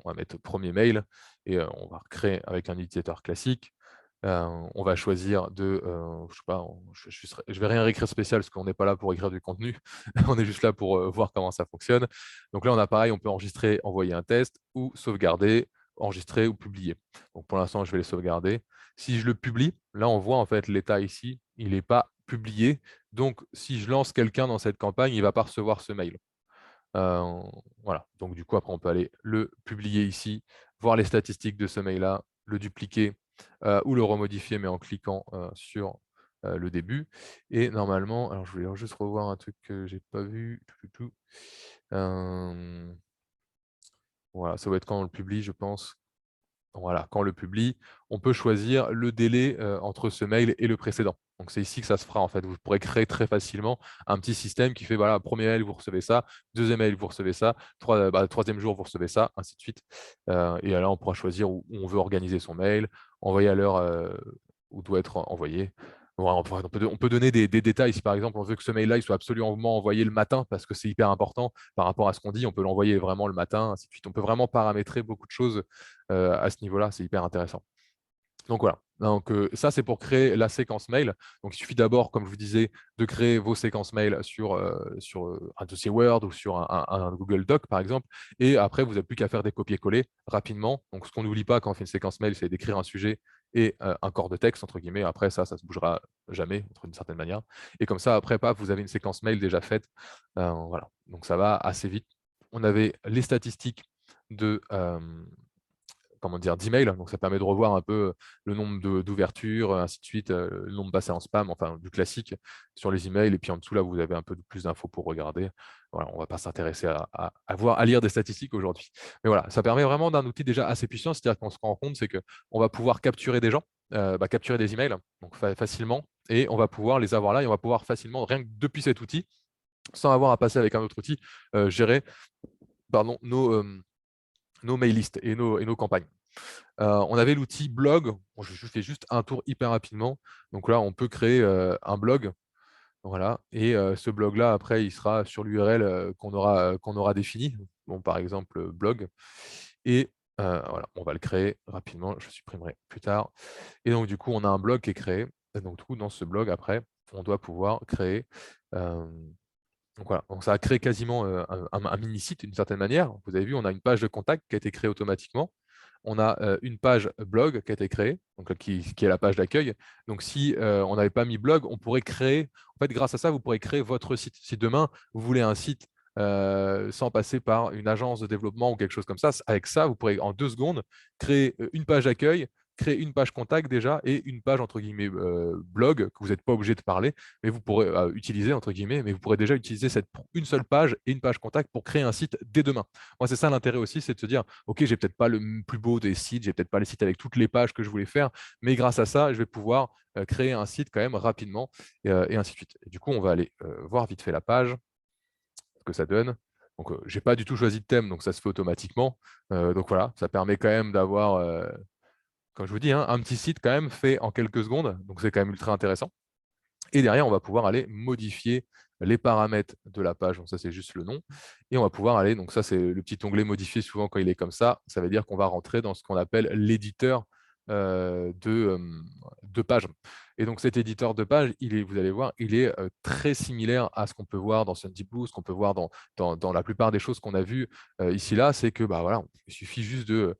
[SPEAKER 1] va mettre premier mail et on va recréer avec un utilisateur classique. On va choisir je sais pas, je vais rien réécrire spécial parce qu'on n'est pas là pour écrire du contenu, on est juste là pour voir comment ça fonctionne. Donc là, on a pareil, on peut enregistrer, envoyer un test ou sauvegarder, enregistrer ou publier. Donc pour l'instant, je vais les sauvegarder. Si je le publie, là, on voit en fait l'état ici, il n'est pas publié. Donc, si je lance quelqu'un dans cette campagne, il ne va pas recevoir ce mail. Euh, voilà. Donc, du coup, après, on peut aller le publier ici, voir les statistiques de ce mail-là, le dupliquer ou le remodifier, mais en cliquant sur le début. Et normalement, alors je voulais juste revoir un truc que j'ai pas vu. Voilà, ça va être quand on le publie, je pense. Voilà, quand on le publie, on peut choisir le délai entre ce mail et le précédent. Donc, c'est ici que ça se fera, en fait. Vous pourrez créer très facilement un petit système qui fait, voilà, premier mail, vous recevez ça, deuxième mail, vous recevez ça, troisième jour, vous recevez ça, ainsi de suite. Et là, on pourra choisir où on veut organiser son mail, envoyer à l'heure où doit être envoyé. Voilà, on peut donner des détails. Si par exemple, on veut que ce mail-là il soit absolument envoyé le matin parce que c'est hyper important par rapport à ce qu'on dit, on peut l'envoyer vraiment le matin, ainsi de suite. On peut vraiment paramétrer beaucoup de choses à ce niveau-là, c'est hyper intéressant. Donc voilà. Donc, ça, c'est pour créer la séquence mail. Donc, il suffit d'abord, comme je vous disais, de créer vos séquences mail sur un dossier Word ou sur un Google Doc, par exemple. Et après, vous n'avez plus qu'à faire des copier-coller rapidement. Donc, ce qu'on n'oublie pas quand on fait une séquence mail, c'est d'écrire un sujet et un corps de texte, entre guillemets. Après, ça se bougera jamais, d'une certaine manière. Et comme ça, après, paf, vous avez une séquence mail déjà faite. Voilà. Donc ça va assez vite. On avait les statistiques de, comment dire, d'emails. Donc ça permet de revoir un peu le nombre d'ouvertures, ainsi de suite, le nombre passé en spam, enfin du classique sur les emails. Et puis en dessous, là, vous avez un peu plus d'infos pour regarder. Voilà, on ne va pas s'intéresser à lire des statistiques aujourd'hui. Mais voilà, ça permet vraiment d'un outil déjà assez puissant. C'est-à-dire qu'on se rend compte, c'est qu'on va pouvoir capturer des gens, capturer des emails donc facilement, et on va pouvoir les avoir là, et on va pouvoir facilement, rien que depuis cet outil, sans avoir à passer avec un autre outil, gérer pardon, nos mail lists et nos campagnes. On avait l'outil blog. Bon, je fais juste un tour hyper rapidement. Donc là, on peut créer un blog. Voilà. Et ce blog-là, après, il sera sur l'URL qu'on aura défini. Bon, par exemple, blog. Et voilà, on va le créer rapidement. Je supprimerai plus tard. Et donc, du coup, on a un blog qui est créé. Et donc, du coup, dans ce blog, après, on doit pouvoir créer. Donc voilà, donc ça a créé quasiment un mini-site d'une certaine manière. Vous avez vu, on a une page de contact qui a été créée automatiquement. On a une page blog qui a été créée, donc, qui est la page d'accueil. Donc si on n'avait pas mis blog, on pourrait créer, en fait grâce à ça, vous pourrez créer votre site. Si demain, vous voulez un site sans passer par une agence de développement ou quelque chose comme ça, avec ça, vous pourrez en 2 secondes créer une page d'accueil, créer une page contact déjà et une page entre guillemets blog que vous n'êtes pas obligé de parler, mais vous pourrez utiliser entre guillemets, mais vous pourrez déjà utiliser une seule page et une page contact pour créer un site dès demain. Moi, c'est ça l'intérêt aussi, c'est de se dire, ok, j'ai peut-être pas le plus beau des sites, j'ai peut-être pas les sites avec toutes les pages que je voulais faire, mais grâce à ça, je vais pouvoir créer un site quand même rapidement et ainsi de suite. Et du coup, on va aller voir vite fait la page, ce que ça donne. Donc, j'ai pas du tout choisi de thème, donc ça se fait automatiquement. Donc voilà, ça permet quand même d'avoir, comme je vous dis, hein, un petit site quand même fait en quelques secondes. Donc c'est quand même ultra intéressant. Et derrière, on va pouvoir aller modifier les paramètres de la page. Donc ça, c'est juste le nom. Et on va pouvoir aller, donc ça, c'est le petit onglet modifié souvent quand il est comme ça. Ça veut dire qu'on va rentrer dans ce qu'on appelle l'éditeur de page. Et donc cet éditeur de page, vous allez voir, il est très similaire à ce qu'on peut voir dans SunDeep, ce qu'on peut voir dans la plupart des choses qu'on a vues ici, là. C'est que bah, voilà, il suffit juste de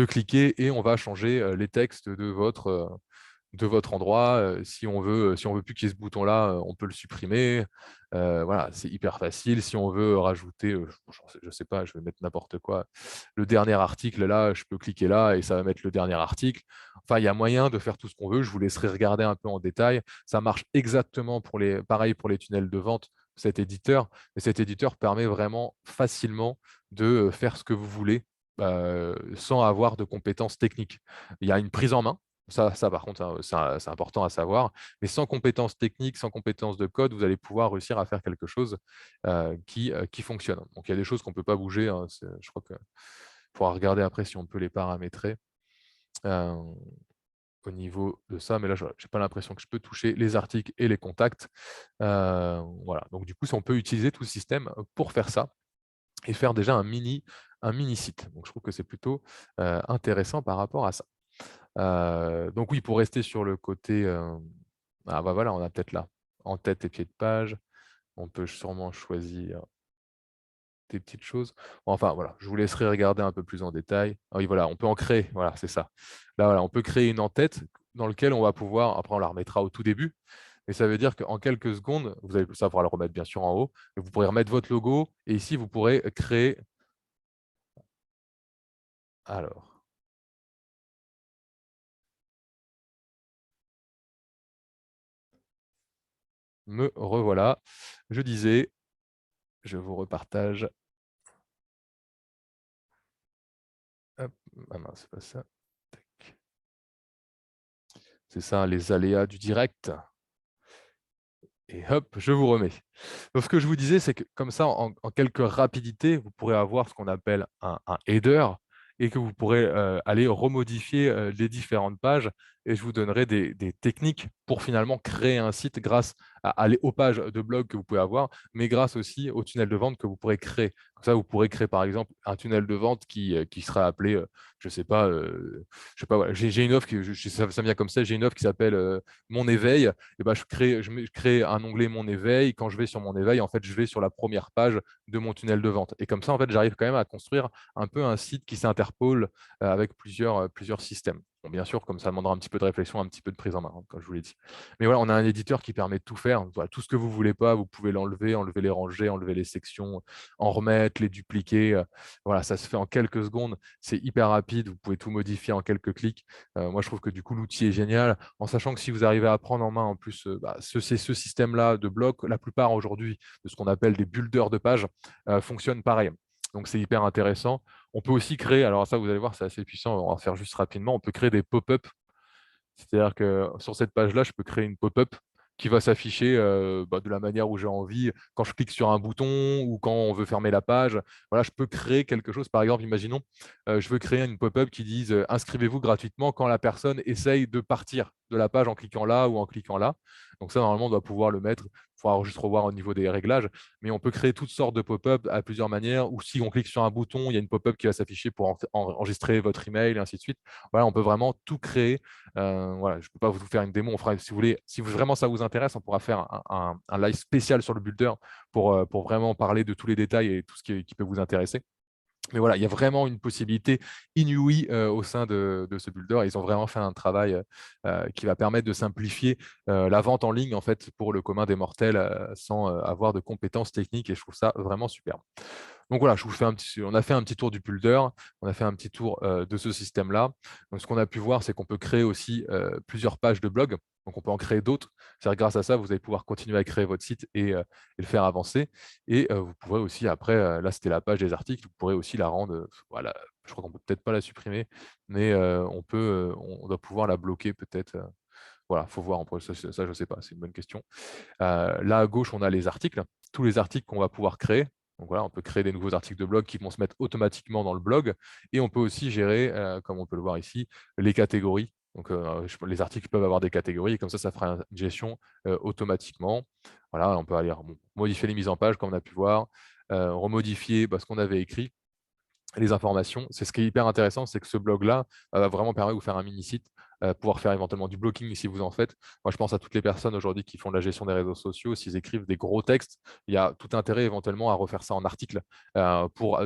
[SPEAKER 1] cliquer et on va changer les textes de votre endroit. Si on veut plus qu'il y ait ce bouton-là, on peut le supprimer. Voilà, c'est hyper facile. Si on veut rajouter, je sais pas, je vais mettre n'importe quoi. Le dernier article, là, je peux cliquer là et ça va mettre le dernier article. Enfin, il y a moyen de faire tout ce qu'on veut. Je vous laisserai regarder un peu en détail. Ça marche exactement pareil pour les tunnels de vente, cet éditeur. Mais cet éditeur permet vraiment facilement de faire ce que vous voulez sans avoir de compétences techniques. Il y a une prise en main. Ça, par contre, hein, c'est important à savoir. Mais sans compétences techniques, sans compétences de code, vous allez pouvoir réussir à faire quelque chose qui fonctionne. Donc, il y a des choses qu'on ne peut pas bouger, hein. Je crois qu'il faudra regarder après si on peut les paramétrer euh, au niveau de ça. Mais là, je n'ai pas l'impression que je peux toucher les articles et les contacts. Voilà. Donc, du coup, si on peut utiliser tout le système pour faire ça et faire déjà un mini site. Donc, je trouve que c'est plutôt intéressant par rapport à ça. Donc oui, pour rester sur le côté, ah bah voilà, on a peut-être là, en tête et pied de page, on peut sûrement choisir des petites choses. Enfin voilà, je vous laisserai regarder un peu plus en détail. Ah oui, voilà, on peut en créer, voilà, c'est ça. Là, voilà, on peut créer une en-tête dans laquelle on va pouvoir, après on la remettra au tout début, mais ça veut dire qu'en quelques secondes, vous allez savoir le remettre bien sûr en haut, mais vous pourrez remettre votre logo, et ici, vous pourrez créer, alors, me revoilà. Je disais, je vous repartage. Hop, ah mince, c'est pas ça. Tac. C'est ça, les aléas du direct. Et hop, je vous remets. Donc, ce que je vous disais, c'est que comme ça, en quelques rapidités, vous pourrez avoir ce qu'on appelle un header et que vous pourrez aller remodifier les différentes pages. Et je vous donnerai des techniques pour finalement créer un site grâce aux pages de blog que vous pouvez avoir, mais grâce aussi au tunnel de vente que vous pourrez créer. Comme ça, vous pourrez créer par exemple un tunnel de vente qui sera appelé, je ne sais pas, voilà, j'ai une offre, ça me vient comme ça, j'ai une offre qui s'appelle Mon éveil. Et ben, je crée un onglet Mon éveil. Quand je vais sur Mon éveil, en fait, je vais sur la première page de mon tunnel de vente. Et comme ça, en fait, j'arrive quand même à construire un peu un site qui s'interpole avec plusieurs systèmes. Bon, bien sûr, comme ça demandera un petit peu de réflexion, un petit peu de prise en main, hein, comme je vous l'ai dit. Mais voilà, on a un éditeur qui permet de tout faire. Voilà, tout ce que vous voulez pas, vous pouvez l'enlever, enlever les rangées, enlever les sections, en remettre, les dupliquer. Voilà, ça se fait en quelques secondes. C'est hyper rapide. Vous pouvez tout modifier en quelques clics. Moi, je trouve que du coup, l'outil est génial, en sachant que si vous arrivez à prendre en main en plus ce système-là de blocs, la plupart aujourd'hui de ce qu'on appelle des builders de pages fonctionnent pareil. Donc, c'est hyper intéressant. On peut aussi créer, alors ça, vous allez voir, c'est assez puissant, on va faire juste rapidement, on peut créer des pop-up. C'est-à-dire que sur cette page-là, je peux créer une pop-up qui va s'afficher de la manière où j'ai envie, quand je clique sur un bouton ou quand on veut fermer la page. Voilà, je peux créer quelque chose. Par exemple, imaginons, je veux créer une pop-up qui dise inscrivez-vous gratuitement quand la personne essaye de partir de la page en cliquant là ou en cliquant là. Donc ça, normalement, on doit pouvoir le mettre. Il faudra juste revoir au niveau des réglages. Mais on peut créer toutes sortes de pop-up à plusieurs manières. Ou si on clique sur un bouton, il y a une pop-up qui va s'afficher pour enregistrer votre email, et ainsi de suite. Voilà, on peut vraiment tout créer. Voilà, je ne peux pas vous faire une démo. On fera, si vous voulez, si vraiment ça vous intéresse, on pourra faire un live spécial sur le builder pour vraiment parler de tous les détails et tout ce qui peut vous intéresser. Mais voilà, il y a vraiment une possibilité inouïe au sein de ce builder. Ils ont vraiment fait un travail qui va permettre de simplifier la vente en ligne en fait pour le commun des mortels sans avoir de compétences techniques, et je trouve ça vraiment super. Donc voilà, je vous fais on a fait un petit tour du builder, on a fait un petit tour de ce système-là. Donc ce qu'on a pu voir, c'est qu'on peut créer aussi plusieurs pages de blog. Donc on peut en créer d'autres. C'est-à-dire grâce à ça, vous allez pouvoir continuer à créer votre site et le faire avancer. Et vous pourrez aussi, après, là c'était la page des articles, vous pourrez aussi la rendre, voilà, je crois qu'on peut peut-être pas la supprimer, mais on doit pouvoir la bloquer peut-être. Voilà, faut voir, ça je ne sais pas, c'est une bonne question. Là, à gauche, on a les articles, tous les articles qu'on va pouvoir créer. Donc voilà, on peut créer des nouveaux articles de blog qui vont se mettre automatiquement dans le blog. Et on peut aussi gérer, comme on peut le voir ici, les catégories. Donc les articles peuvent avoir des catégories et comme ça fera une gestion automatiquement. Voilà, on peut aller modifier les mises en page, comme on a pu voir, remodifier ce qu'on avait écrit, les informations. C'est ce qui est hyper intéressant, c'est que ce blog-là va vraiment permettre de vous faire un mini-site, pouvoir faire éventuellement du blocking si vous en faites. Moi, je pense à toutes les personnes aujourd'hui qui font de la gestion des réseaux sociaux. S'ils écrivent des gros textes, il y a tout intérêt éventuellement à refaire ça en article pour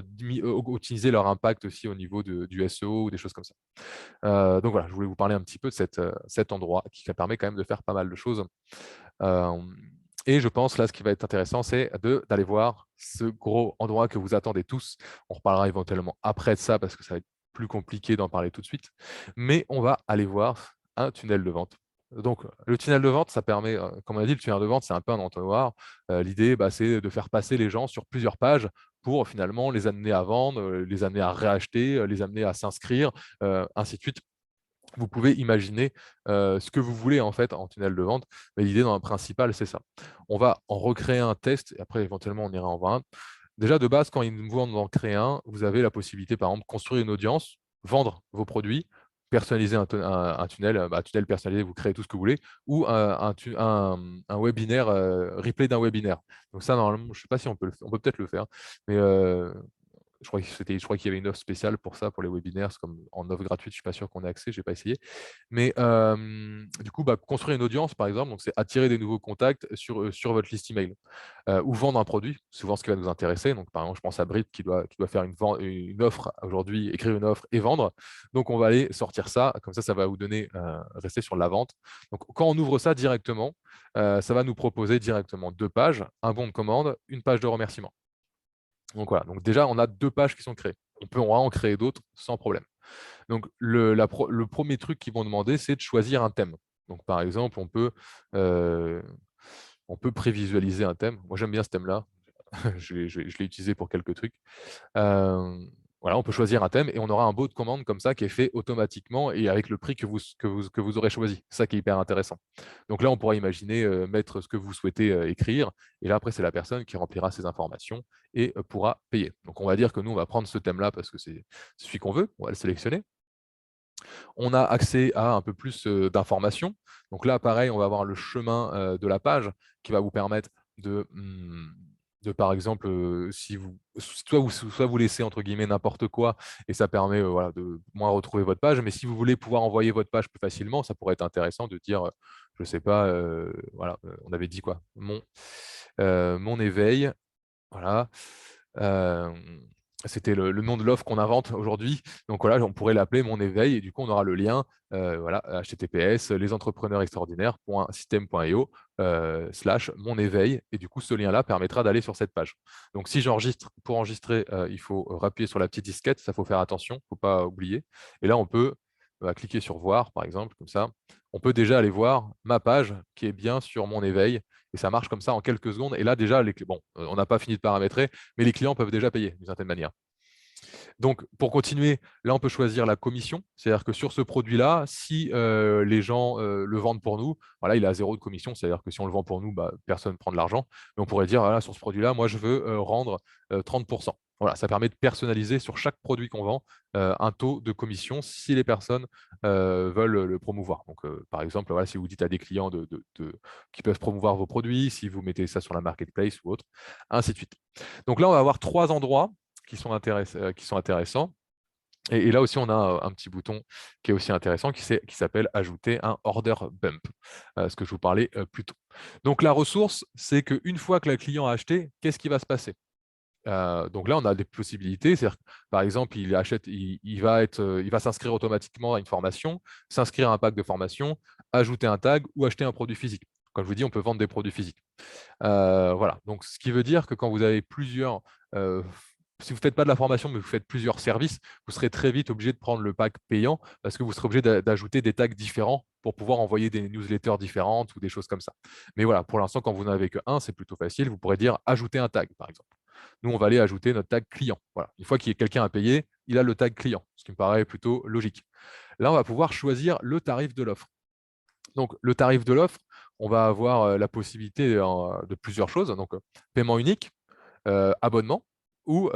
[SPEAKER 1] optimiser leur impact aussi au niveau du SEO ou des choses comme ça. Donc voilà, je voulais vous parler un petit peu de cet endroit qui permet quand même de faire pas mal de choses. Euh, et je pense, là, ce qui va être intéressant, c'est d'aller voir ce gros endroit que vous attendez tous. On reparlera éventuellement après de ça parce que ça va être plus compliqué d'en parler tout de suite. Mais on va aller voir un tunnel de vente. Donc, le tunnel de vente, ça permet, comme on a dit, le tunnel de vente, c'est un peu un entonnoir. L'idée, c'est de faire passer les gens sur plusieurs pages pour finalement les amener à vendre, les amener à réacheter, les amener à s'inscrire, ainsi de suite. Vous pouvez imaginer ce que vous voulez en fait en tunnel de vente, mais l'idée dans le principal, c'est ça. On va en recréer un test et après éventuellement on ira en voir un. Déjà de base, quand ils vous demandent d'en créer un, vous avez la possibilité par exemple de construire une audience, vendre vos produits, personnaliser un tunnel, un tunnel personnalisé, vous créez tout ce que vous voulez, ou un webinaire, replay d'un webinaire. Donc ça, normalement, je ne sais pas si on peut on peut peut-être le faire, mais je crois qu'il y avait une offre spéciale pour ça, pour les webinaires, c'est comme en offre gratuite, je suis pas sûr qu'on ait accès, j'ai pas essayé. Mais du coup, construire une audience, par exemple, donc c'est attirer des nouveaux contacts sur votre liste email ou vendre un produit, souvent ce qui va nous intéresser. Donc, par exemple, je pense à Brit qui doit faire une offre aujourd'hui, écrire une offre et vendre. Donc, on va aller sortir ça, comme ça va vous donner, rester sur la vente. Donc, quand on ouvre ça directement, ça va nous proposer directement 2 pages, un bon de commande, une page de remerciement. Donc voilà, donc déjà, on a 2 pages qui sont créées. On peut en créer d'autres sans problème. Donc le premier truc qu'ils vont demander, c'est de choisir un thème. Donc par exemple, on peut prévisualiser un thème. Moi, j'aime bien ce thème-là. Je l'ai utilisé pour quelques trucs. Voilà, on peut choisir un thème et on aura un bot de commande comme ça qui est fait automatiquement et avec le prix que vous aurez choisi. C'est ça qui est hyper intéressant. Donc là, on pourra imaginer mettre ce que vous souhaitez écrire et là, après, c'est la personne qui remplira ces informations et pourra payer. Donc on va dire que nous, on va prendre ce thème-là parce que c'est celui qu'on veut, on va le sélectionner. On a accès à un peu plus d'informations. Donc là, pareil, on va avoir le chemin de la page qui va vous permettre de par exemple, si vous, soit vous laissez entre guillemets n'importe quoi et ça permet voilà, de moins retrouver votre page. Mais si vous voulez pouvoir envoyer votre page plus facilement, ça pourrait être intéressant de dire, je ne sais pas, voilà, on avait dit quoi, mon éveil, voilà. C'était le nom de l'offre qu'on invente aujourd'hui. Donc voilà, on pourrait l'appeler Mon éveil et du coup, on aura le lien, voilà, https lesentrepreneursextraordinaires.système.io /mon éveil. Et du coup, ce lien-là permettra d'aller sur cette page. Donc si j'enregistre, pour enregistrer, il faut appuyer sur la petite disquette. Ça, faut faire attention, il ne faut pas oublier. Et là, on peut cliquer sur voir, par exemple, comme ça. On peut déjà aller voir ma page qui est bien sur mon éveil. Et ça marche comme ça en quelques secondes. Et là, déjà, bon, on n'a pas fini de paramétrer, mais les clients peuvent déjà payer d'une certaine manière. Donc, pour continuer, là, on peut choisir la commission. C'est-à-dire que sur ce produit-là, si les gens le vendent pour nous, voilà, il a 0 de commission. C'est-à-dire que si on le vend pour nous, bah, personne ne prend de l'argent. Mais on pourrait dire, voilà, sur ce produit-là, moi, je veux rendre 30%. Voilà, ça permet de personnaliser sur chaque produit qu'on vend un taux de commission si les personnes veulent le promouvoir. Donc, par exemple, voilà, si vous dites à des clients qui peuvent promouvoir vos produits, si vous mettez ça sur la marketplace ou autre, ainsi de suite. Donc là, on va avoir 3 endroits qui sont intéressants. Et là aussi, on a un petit bouton qui est aussi intéressant qui s'appelle ajouter un order bump, ce que je vous parlais plus tôt. Donc la ressource, c'est qu'une fois que le client a acheté, qu'est-ce qui va se passer? Donc là, on a des possibilités. C'est-à-dire, par exemple, il achète, il va s'inscrire automatiquement à une formation, s'inscrire à un pack de formation, ajouter un tag ou acheter un produit physique. Comme je vous dis, on peut vendre des produits physiques. Voilà, donc ce qui veut dire que quand vous avez plusieurs, si vous ne faites pas de la formation, mais vous faites plusieurs services, vous serez très vite obligé de prendre le pack payant parce que vous serez obligé d'ajouter des tags différents pour pouvoir envoyer des newsletters différentes ou des choses comme ça. Mais voilà, pour l'instant, quand vous n'en avez qu'un, c'est plutôt facile. Vous pourrez dire ajouter un tag, par exemple. Nous, on va aller ajouter notre tag client. Voilà. Une fois qu'il y a quelqu'un à payer, il a le tag client, ce qui me paraît plutôt logique. Là, on va pouvoir choisir le tarif de l'offre. Donc, le tarif de l'offre, on va avoir la possibilité de plusieurs choses. Donc, paiement unique, abonnement ou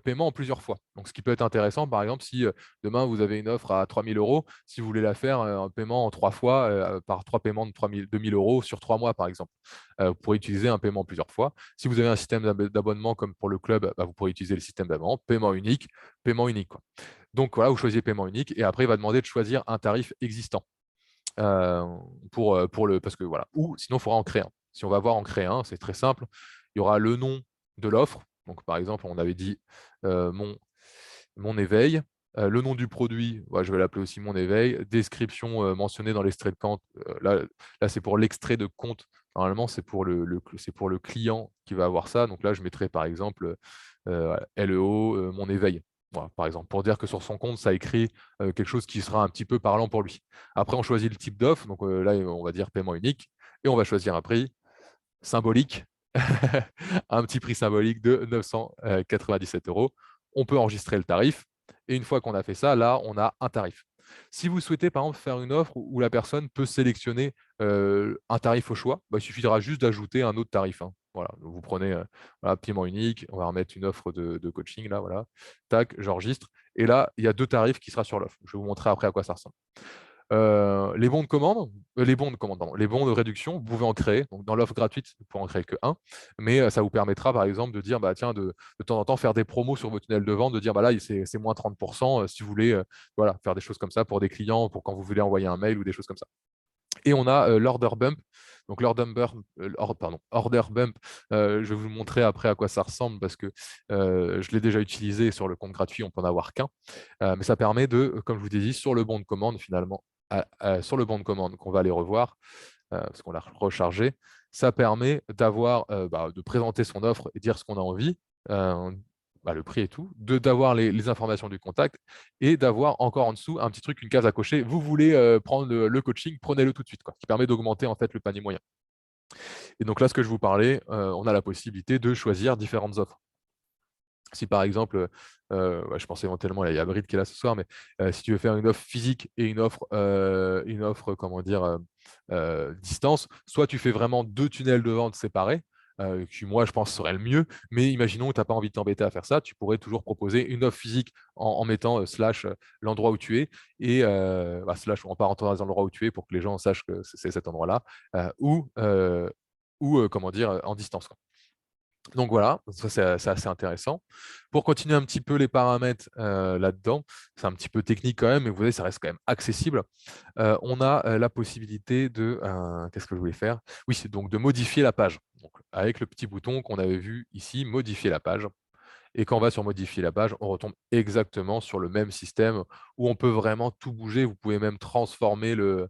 [SPEAKER 1] paiement en plusieurs fois. Donc, ce qui peut être intéressant, par exemple, si demain vous avez une offre à 3 000 €, si vous voulez la faire un paiement en 3 fois, par 3 paiements de 2 000 € sur 3 mois, par exemple. Vous pourrez utiliser un paiement plusieurs fois. Si vous avez un système d'abonnement comme pour le club, bah, vous pourrez utiliser le système d'abonnement, paiement unique, paiement unique, quoi. Donc voilà, vous choisissez paiement unique et après, il va demander de choisir un tarif existant parce que voilà, ou sinon il faudra en créer un. Si on va voir en créer un, c'est très simple. Il y aura le nom de l'offre. Donc par exemple, on avait dit euh, mon, mon éveil. Le nom du produit, ouais, je vais l'appeler aussi mon éveil. Description mentionnée dans l'extrait de compte. Là c'est pour l'extrait de compte. Normalement, c'est pour le client qui va avoir ça. Donc là, je mettrai par exemple LEO, mon éveil. Voilà, par exemple, pour dire que sur son compte, ça écrit quelque chose qui sera un petit peu parlant pour lui. Après, on choisit le type d'offre. Donc là, on va dire paiement unique. Et on va choisir un prix symbolique, un petit prix symbolique de 997 €. On peut enregistrer le tarif. Et une fois qu'on a fait ça, là, on a un tarif. Si vous souhaitez, par exemple, faire une offre où la personne peut sélectionner un tarif au choix, bah, il suffira juste d'ajouter un autre tarif, hein. Voilà, donc vous prenez voilà, paiement unique, on va remettre une offre de coaching, là, voilà. Tac, j'enregistre. Et là, il y a 2 tarifs qui sera sur l'offre. Je vais vous montrer après à quoi ça ressemble. Les bons de commande, les bons de réduction, vous pouvez en créer. Donc, dans l'offre gratuite, vous pouvez en créer que un, mais ça vous permettra, par exemple, de dire, bah, tiens, de temps en temps, faire des promos sur votre tunnel de vente, de dire, bah, là, c'est moins 30%, si vous voulez voilà, faire des choses comme ça pour des clients, pour quand vous voulez envoyer un mail ou des choses comme ça. Et on a l'order bump. Donc order bump, je vais vous montrer après à quoi ça ressemble parce que je l'ai déjà utilisé sur le compte gratuit, on peut en avoir qu'un. Mais ça permet de, comme je vous ai dit, sur le bon de commande finalement, sur le bon de commande qu'on va aller revoir, parce qu'on l'a rechargé, ça permet d'avoir, de présenter son offre et dire ce qu'on a envie, euh, le prix et tout, d'avoir les informations du contact et d'avoir encore en dessous un petit truc, une case à cocher. Vous voulez prendre le coaching, prenez-le tout de suite, quoi, qui permet d'augmenter en fait le panier moyen. Et donc là, ce que je vous parlais, on a la possibilité de choisir différentes offres. Si par exemple, je pense éventuellement, il y a Brid qui est là ce soir, mais si tu veux faire une offre physique et une offre comment dire, distance, soit tu fais vraiment 2 tunnels de vente séparés, qui moi je pense serait le mieux, mais imaginons que tu n'as pas envie de t'embêter à faire ça, tu pourrais toujours proposer une offre physique en mettant slash l'endroit où tu es, et slash en parenthèse dans l'endroit où tu es pour que les gens sachent que c'est cet endroit-là, ou comment dire, en distance, quoi. Donc voilà, ça c'est assez intéressant. Pour continuer un petit peu les paramètres là-dedans, c'est un petit peu technique quand même, mais vous voyez, ça reste quand même accessible. On a la possibilité de, qu'est-ce que je voulais faire? Oui, c'est donc de modifier la page. Donc, avec le petit bouton qu'on avait vu ici, modifier la page. Et quand on va sur modifier la page, on retombe exactement sur le même système où on peut vraiment tout bouger. Vous pouvez même transformer le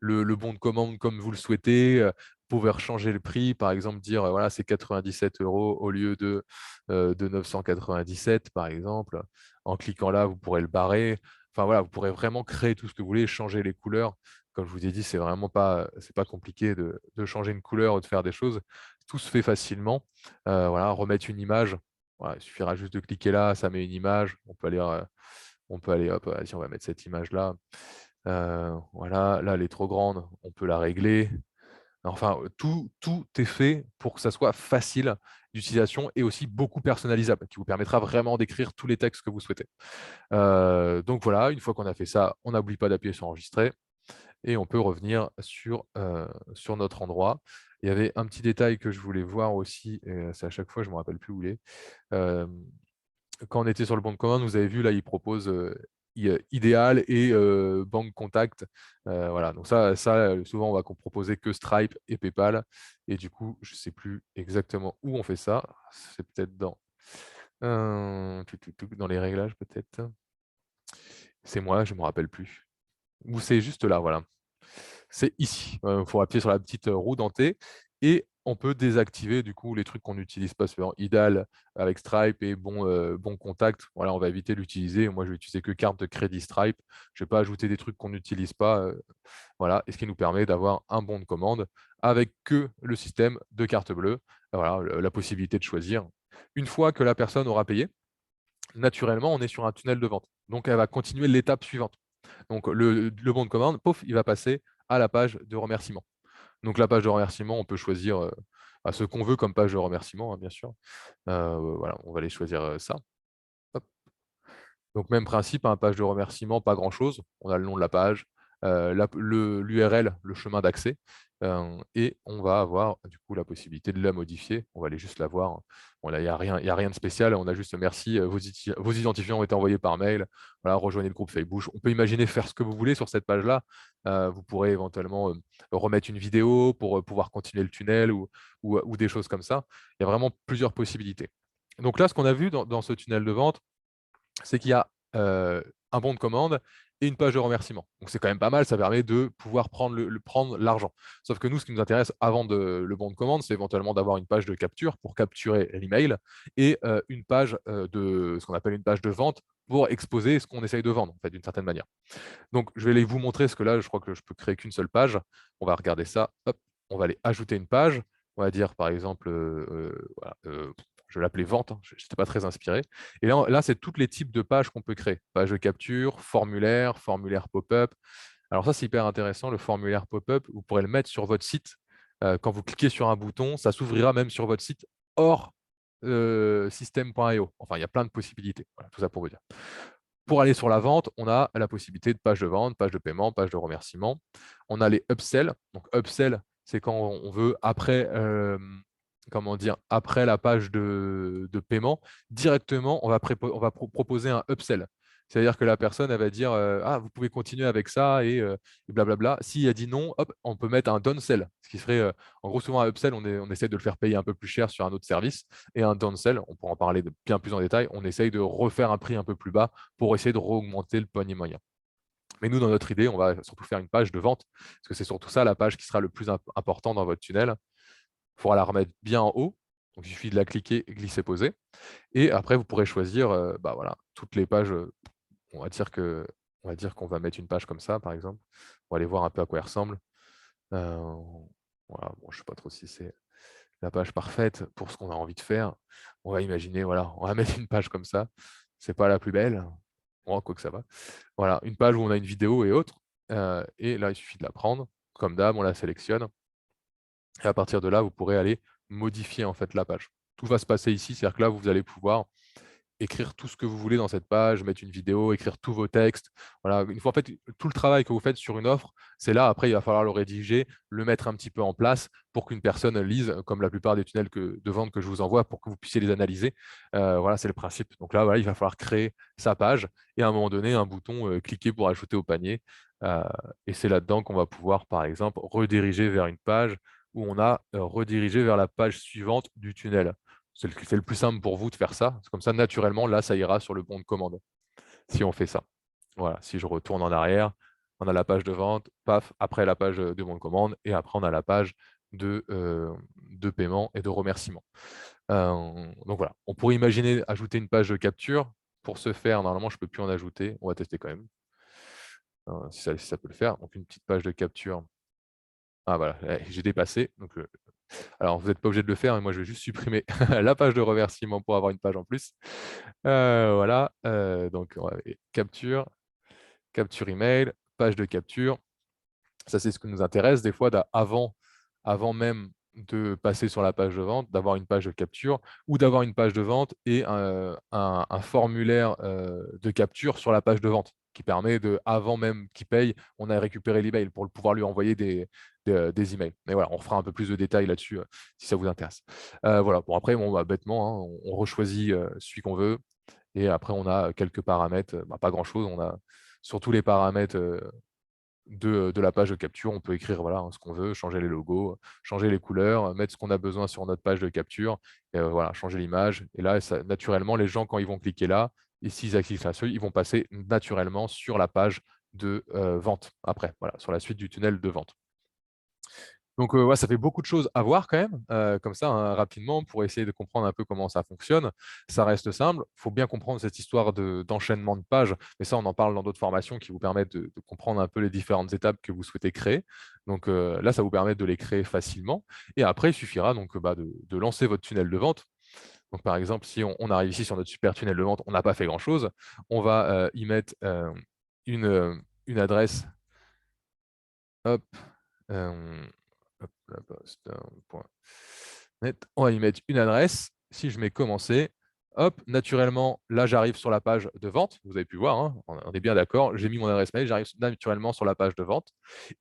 [SPEAKER 1] bon de commande comme vous le souhaitez. Vous pouvez changer le prix, par exemple dire voilà, c'est 97 € au lieu de 997, par exemple. En cliquant là, vous pourrez le barrer. Enfin voilà, vous pourrez vraiment créer tout ce que vous voulez, changer les couleurs. Comme je vous ai dit, c'est vraiment pas, c'est pas compliqué de changer une couleur ou de faire des choses. Tout se fait facilement. Voilà, remettre une image. Voilà, il suffira juste de cliquer là, ça met une image. On peut aller, hop, vas-y, on va mettre cette image-là. Voilà, là, elle est trop grande, on peut la régler. Enfin, tout est fait pour que ça soit facile d'utilisation et aussi beaucoup personnalisable, qui vous permettra vraiment d'écrire tous les textes que vous souhaitez. Donc voilà, une fois qu'on a fait ça, on n'oublie pas d'appuyer sur enregistrer et on peut revenir sur notre endroit. Il y avait un petit détail que je voulais voir aussi, c'est à chaque fois, je ne me rappelle plus où il est. Hem, Quand on était sur le bon de commande, vous avez vu là, il propose, idéal et banque contact. Voilà, donc souvent on va proposer que Stripe et PayPal et du coup, je ne sais plus exactement où on fait ça. C'est peut-être dans les réglages peut-être? C'est moi, je ne me rappelle plus. Ou c'est juste là, voilà. C'est ici. Il faut appuyer sur la petite roue dentée et on peut désactiver du coup les trucs qu'on n'utilise pas. C'est idéal avec Stripe et bon contact. Voilà, on va éviter d'utiliser. Moi, je vais utiliser que carte de crédit Stripe. Je ne vais pas ajouter des trucs qu'on n'utilise pas. Voilà, et ce qui nous permet d'avoir un bon de commande avec que le système de carte bleue. Voilà, la possibilité de choisir. Une fois que la personne aura payé, naturellement, on est sur un tunnel de vente. Donc, elle va continuer l'étape suivante. Donc le bon de commande, pouf, il va passer à la page de remerciement. Donc la page de remerciement, on peut choisir, ce qu'on veut comme page de remerciement, hein, bien sûr. Voilà, on va aller choisir, ça. Hop. Donc même principe, un page de remerciement, pas grand-chose. On a le nom de la page, l'URL, le chemin d'accès, et on va avoir du coup la possibilité de la modifier. On va aller juste la voir. Bon là, il y a rien de spécial, on a juste merci, vos identifiants ont été envoyés par mail. Voilà, rejoignez le groupe Facebook. On peut imaginer faire ce que vous voulez sur cette page-là. Vous pourrez éventuellement, remettre une vidéo pour, pouvoir continuer le tunnel ou des choses comme ça. Il y a vraiment plusieurs possibilités. Donc là, ce qu'on a vu dans ce tunnel de vente, c'est qu'il y a, un bon de commande et une page de remerciement. Donc c'est quand même pas mal, ça permet de pouvoir prendre l'argent. Sauf que nous, ce qui nous intéresse avant le bon de commande, c'est éventuellement d'avoir une page de capture pour capturer l'email et une page, de ce qu'on appelle une page de vente pour exposer ce qu'on essaye de vendre, en fait, d'une certaine manière. Donc je vais aller vous montrer parce que là, je crois que je peux créer qu'une seule page. On va regarder ça, hop, on va aller ajouter une page. On va dire par exemple, voilà, je vais l'appeler vente, hein, je n'étais pas très inspiré. Et là c'est tous les types de pages qu'on peut créer. Page de capture, formulaire pop-up. Alors ça, c'est hyper intéressant, le formulaire pop-up, vous pourrez le mettre sur votre site. Quand vous cliquez sur un bouton, ça s'ouvrira même sur votre site hors système.io. Enfin, il y a plein de possibilités. Voilà, tout ça pour vous dire. Pour aller sur la vente, on a la possibilité de page de vente, page de paiement, page de remerciement. On a les upsells. Donc upsell, c'est quand on veut après, comment dire, après la page de paiement, directement, on va proposer un upsell. C'est-à-dire que la personne, elle va dire ah, vous pouvez continuer avec ça et blablabla. Si elle dit non, hop, on peut mettre un downsell. Ce qui serait, en gros, souvent un upsell, on essaie de le faire payer un peu plus cher sur un autre service. Et un downsell, on pourra en parler de bien plus en détail, on essaye de refaire un prix un peu plus bas pour essayer de re-augmenter le panier moyen. Mais nous, dans notre idée, on va surtout faire une page de vente, parce que c'est surtout ça la page qui sera le plus important dans votre tunnel. Il faudra la remettre bien en haut. Donc, il suffit de la cliquer, glisser, poser. Et après, vous pourrez choisir bah, voilà, toutes les pages. On va dire qu'on va mettre une page comme ça, par exemple. On va aller voir un peu à quoi elle ressemble. Euh, voilà, bon, je ne sais pas trop si c'est la page parfaite pour ce qu'on a envie de faire. On va imaginer, voilà, on va mettre une page comme ça. C'est pas la plus belle. Bon, quoi que ça va. Voilà, une page où on a une vidéo et autres. Et là, il suffit de la prendre. Comme d'hab, on la sélectionne. Et à partir de là, vous pourrez aller modifier en fait la page. Tout va se passer ici, c'est-à-dire que là, vous allez pouvoir écrire tout ce que vous voulez dans cette page, mettre une vidéo, écrire tous vos textes. Voilà, une fois en fait, tout le travail que vous faites sur une offre, c'est là, après, il va falloir le rédiger, le mettre un petit peu en place pour qu'une personne lise, comme la plupart des tunnels de vente que je vous envoie, pour que vous puissiez les analyser. Voilà, c'est le principe. Donc là, voilà, il va falloir créer sa page et à un moment donné, un bouton cliquer pour ajouter au panier. Euh, et c'est là-dedans qu'on va pouvoir, par exemple, rediriger vers une page où on a redirigé vers la page suivante du tunnel. c'est le plus simple pour vous de faire ça. C'est comme ça, naturellement, là, ça ira sur le bon de commande, si on fait ça. Voilà, si je retourne en arrière, on a la page de vente, paf, après la page de bon de commande, et après on a la page de paiement et de remerciement. Donc voilà, on pourrait imaginer ajouter une page de capture. Pour ce faire, normalement, je ne peux plus en ajouter. On va tester quand même, si ça peut le faire. Donc une petite page de capture. Ah voilà, j'ai dépassé. Donc, alors vous n'êtes pas obligé de le faire, mais moi je vais juste supprimer la page de remerciement pour avoir une page en plus. Voilà, donc capture, capture email, page de capture. Ça, c'est ce qui nous intéresse des fois, avant même de passer sur la page de vente, d'avoir une page de capture ou d'avoir une page de vente et un formulaire de capture sur la page de vente qui permet avant même qu'il paye, on a récupéré l'email pour pouvoir lui envoyer des emails. Mais voilà, on fera un peu plus de détails là-dessus si ça vous intéresse. Voilà, bon après, bah, bêtement, hein, on rechoisit celui qu'on veut et après on a quelques paramètres, bah, pas grand-chose, on a surtout les paramètres de la page de capture, on peut écrire voilà, hein, ce qu'on veut, changer les logos, changer les couleurs, mettre ce qu'on a besoin sur notre page de capture, et voilà, changer l'image. Et là, naturellement, les gens, quand ils vont cliquer là, et s'ils cliquent là-dessus, ils vont passer naturellement sur la page de vente après, voilà, sur la suite du tunnel de vente. Donc, ouais, ça fait beaucoup de choses à voir quand même, comme ça, hein, rapidement, pour essayer de comprendre un peu comment ça fonctionne. Ça reste simple. Il faut bien comprendre cette histoire d'enchaînement de pages, mais ça, on en parle dans d'autres formations qui vous permettent de comprendre un peu les différentes étapes que vous souhaitez créer. Donc, là, ça vous permet de les créer facilement. Et après, il suffira donc bah, de lancer votre tunnel de vente. Donc, par exemple, si on arrive ici sur notre super tunnel de vente, on n'a pas fait grand-chose. On va y mettre une adresse. Hop. euh, Hop, la poste, point net. On va y mettre une adresse. Si je mets commencer, hop, naturellement, là, j'arrive sur la page de vente. Vous avez pu voir, hein, on est bien d'accord. J'ai mis mon adresse mail, j'arrive naturellement sur la page de vente.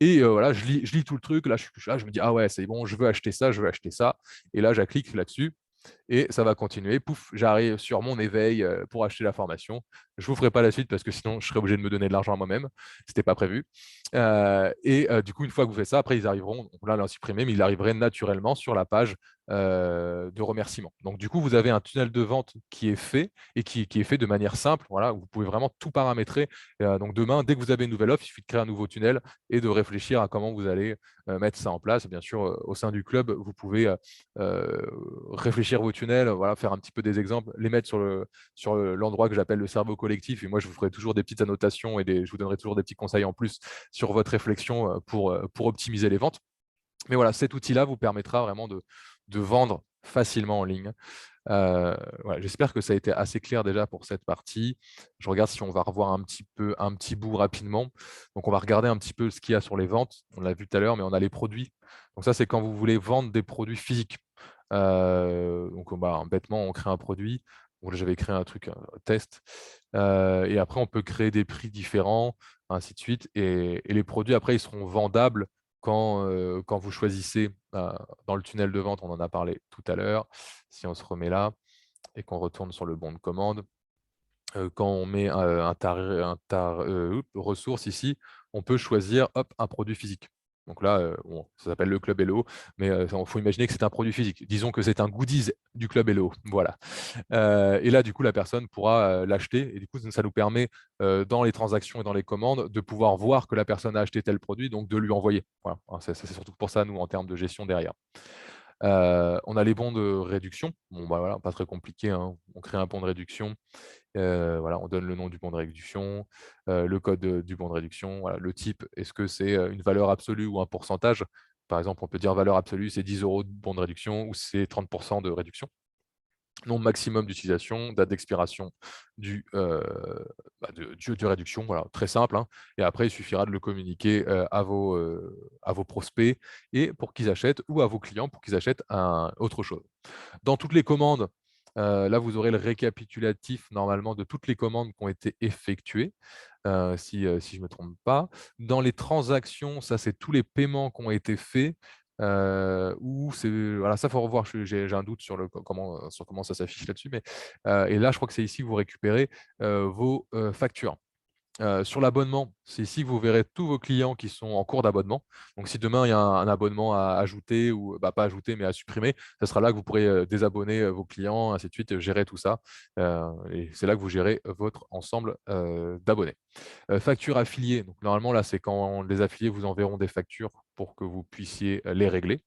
[SPEAKER 1] Et voilà, je lis tout le truc. Là, je suis là, je me dis, ah ouais, c'est bon, je veux acheter ça, je veux acheter ça. Et là, je clique là-dessus et ça va continuer. Pouf, j'arrive sur mon éveil pour acheter la formation. Je ne vous ferai pas la suite parce que sinon, je serais obligé de me donner de l'argent à moi-même. Ce n'était pas prévu. Du coup, une fois que vous faites ça, après, ils arriveront, là, l'ont supprimé, mais ils arriveraient naturellement sur la page de remerciement. Donc, du coup, vous avez un tunnel de vente qui est fait et qui est fait de manière simple. Voilà, vous pouvez vraiment tout paramétrer. Donc, demain, dès que vous avez une nouvelle offre, il suffit de créer un nouveau tunnel et de réfléchir à comment vous allez mettre ça en place. Bien sûr, au sein du club, vous pouvez réfléchir vos tunnels, voilà, faire un petit peu des exemples, les mettre sur l'endroit que j'appelle le cerveau collectif. Et moi, je vous ferai toujours des petites annotations et je vous donnerai toujours des petits conseils en plus sur votre réflexion pour optimiser les ventes. Mais voilà, cet outil-là vous permettra vraiment de vendre facilement en ligne. Voilà, j'espère que ça a été assez clair déjà pour cette partie. Je regarde si on va revoir un petit bout rapidement. Donc, on va regarder un petit peu ce qu'il y a sur les ventes. On l'a vu tout à l'heure, mais on a les produits. Donc ça, c'est quand vous voulez vendre des produits physiques. Donc, bah, bêtement, on crée un produit. Donc, j'avais créé un truc, un test. Et après, on peut créer des prix différents, ainsi de suite. Et les produits, après, ils seront vendables quand vous choisissez dans le tunnel de vente. On en a parlé tout à l'heure. Si on se remet là et qu'on retourne sur le bon de commande, quand on met ressource ici, on peut choisir hop, un produit physique. Donc là, bon, ça s'appelle le Club Hello, mais il faut imaginer que c'est un produit physique. Disons que c'est un goodies du Club Hello. Voilà. Et là, du coup, la personne pourra l'acheter. Et du coup, ça nous permet, dans les transactions et dans les commandes, de pouvoir voir que la personne a acheté tel produit, donc de lui envoyer. Voilà. C'est surtout pour ça, nous, en termes de gestion derrière. On a les bons de réduction. Bon, bah voilà, pas très compliqué, hein. On crée un bon de réduction. Voilà, on donne le nom du bon de réduction, le code du bon de réduction, voilà, le type, est-ce que c'est une valeur absolue ou un pourcentage? Par exemple, on peut dire valeur absolue, c'est 10 € de bon de réduction ou c'est 30% de réduction. Nombre maximum d'utilisation, date d'expiration de réduction, voilà, très simple, hein. Et après, il suffira de le communiquer à vos prospects et pour qu'ils achètent ou à vos clients pour qu'ils achètent autre chose. Dans toutes les commandes, là, vous aurez le récapitulatif normalement de toutes les commandes qui ont été effectuées, si je ne me trompe pas. Dans les transactions, ça, c'est tous les paiements qui ont été faits, ou c'est voilà, ça, faut revoir, j'ai un doute sur comment ça s'affiche là-dessus, mais et là, je crois que c'est ici que vous récupérez vos factures. Sur l'abonnement, c'est ici que vous verrez tous vos clients qui sont en cours d'abonnement. Donc, si demain, il y a un abonnement à ajouter ou pas ajouter, mais à supprimer, ce sera là que vous pourrez désabonner vos clients, ainsi de suite, gérer tout ça. Et c'est là que vous gérez votre ensemble d'abonnés. Factures affiliées. Donc, normalement, là, c'est quand les affiliés vous enverront des factures pour que vous puissiez les régler,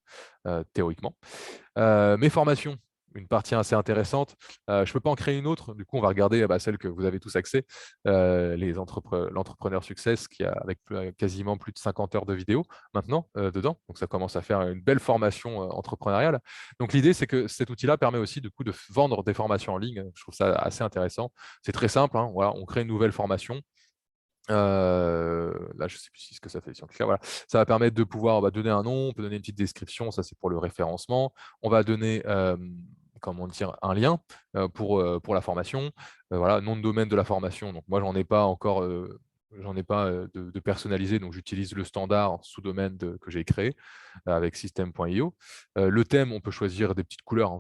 [SPEAKER 1] théoriquement. Mes formations, une partie assez intéressante. Je ne peux pas en créer une autre. Du coup, on va regarder celle que vous avez tous accès, l'entrepreneur Success, qui a avec quasiment plus de 50 heures de vidéo maintenant dedans. Donc, ça commence à faire une belle formation entrepreneuriale. Donc, l'idée, c'est que cet outil-là permet aussi du coup, de vendre des formations en ligne. Je trouve ça assez intéressant. C'est très simple, hein. Voilà, on crée une nouvelle formation. Là, je ne sais plus ce que ça fait. Si on clique là, voilà. Ça va permettre de pouvoir donner un nom, on peut donner une petite description, ça c'est pour le référencement. On va donner comment dire, un lien pour la formation. Voilà, nom de domaine de la formation. Donc moi, j'en ai pas encore, j'en ai pas de personnalisé, donc j'utilise le standard sous-domaine que j'ai créé avec system.io. Le thème, on peut choisir des petites couleurs, hein.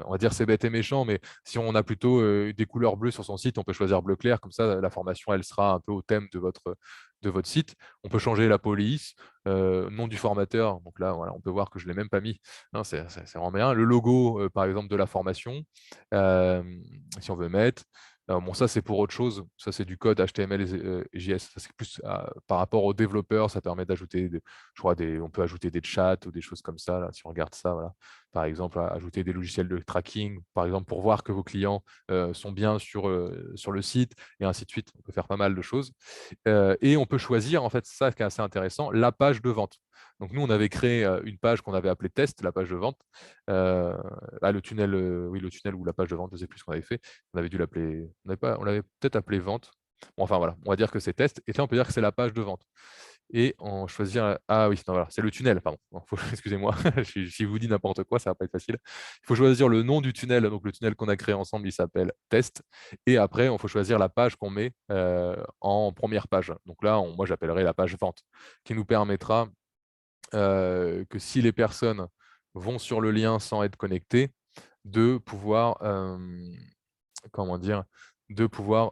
[SPEAKER 1] On va dire c'est bête et méchant, mais si on a plutôt des couleurs bleues sur son site, on peut choisir bleu clair, comme ça la formation elle sera un peu au thème de votre site. On peut changer la police, nom du formateur, donc là voilà, on peut voir que je ne l'ai même pas mis, hein, c'est vraiment bien. Le logo par exemple de la formation, euh, si on veut mettre. Bon, ça, c'est pour autre chose. Ça, c'est du code HTML et JS. Ça, c'est plus par rapport aux développeurs. Ça permet d'ajouter, je crois, on peut ajouter des chats ou des choses comme ça. Là, si on regarde ça, voilà. Par exemple, ajouter des logiciels de tracking, par exemple, pour voir que vos clients sont bien sur le site et ainsi de suite. On peut faire pas mal de choses. Et on peut choisir, en fait, ça qui est assez intéressant, la page de vente. Donc, nous, on avait créé une page qu'on avait appelée test, la page de vente. Le tunnel, oui, le tunnel ou la page de vente, je ne sais plus ce qu'on avait fait. On avait dû l'appeler, on l'avait peut-être appelé vente. Bon, enfin voilà, on va dire que c'est test. Et là, on peut dire que c'est la page de vente. Et on choisir. Ah oui, non, voilà, c'est le tunnel, pardon. Excusez-moi, si je vous dis n'importe quoi, ça va pas être facile. Il faut choisir le nom du tunnel. Donc, le tunnel qu'on a créé ensemble, il s'appelle test. Et après, il faut choisir la page qu'on met en première page. Donc là, moi, j'appellerai la page vente, qui nous permettra que si les personnes vont sur le lien sans être connectées, de pouvoir, comment dire, de pouvoir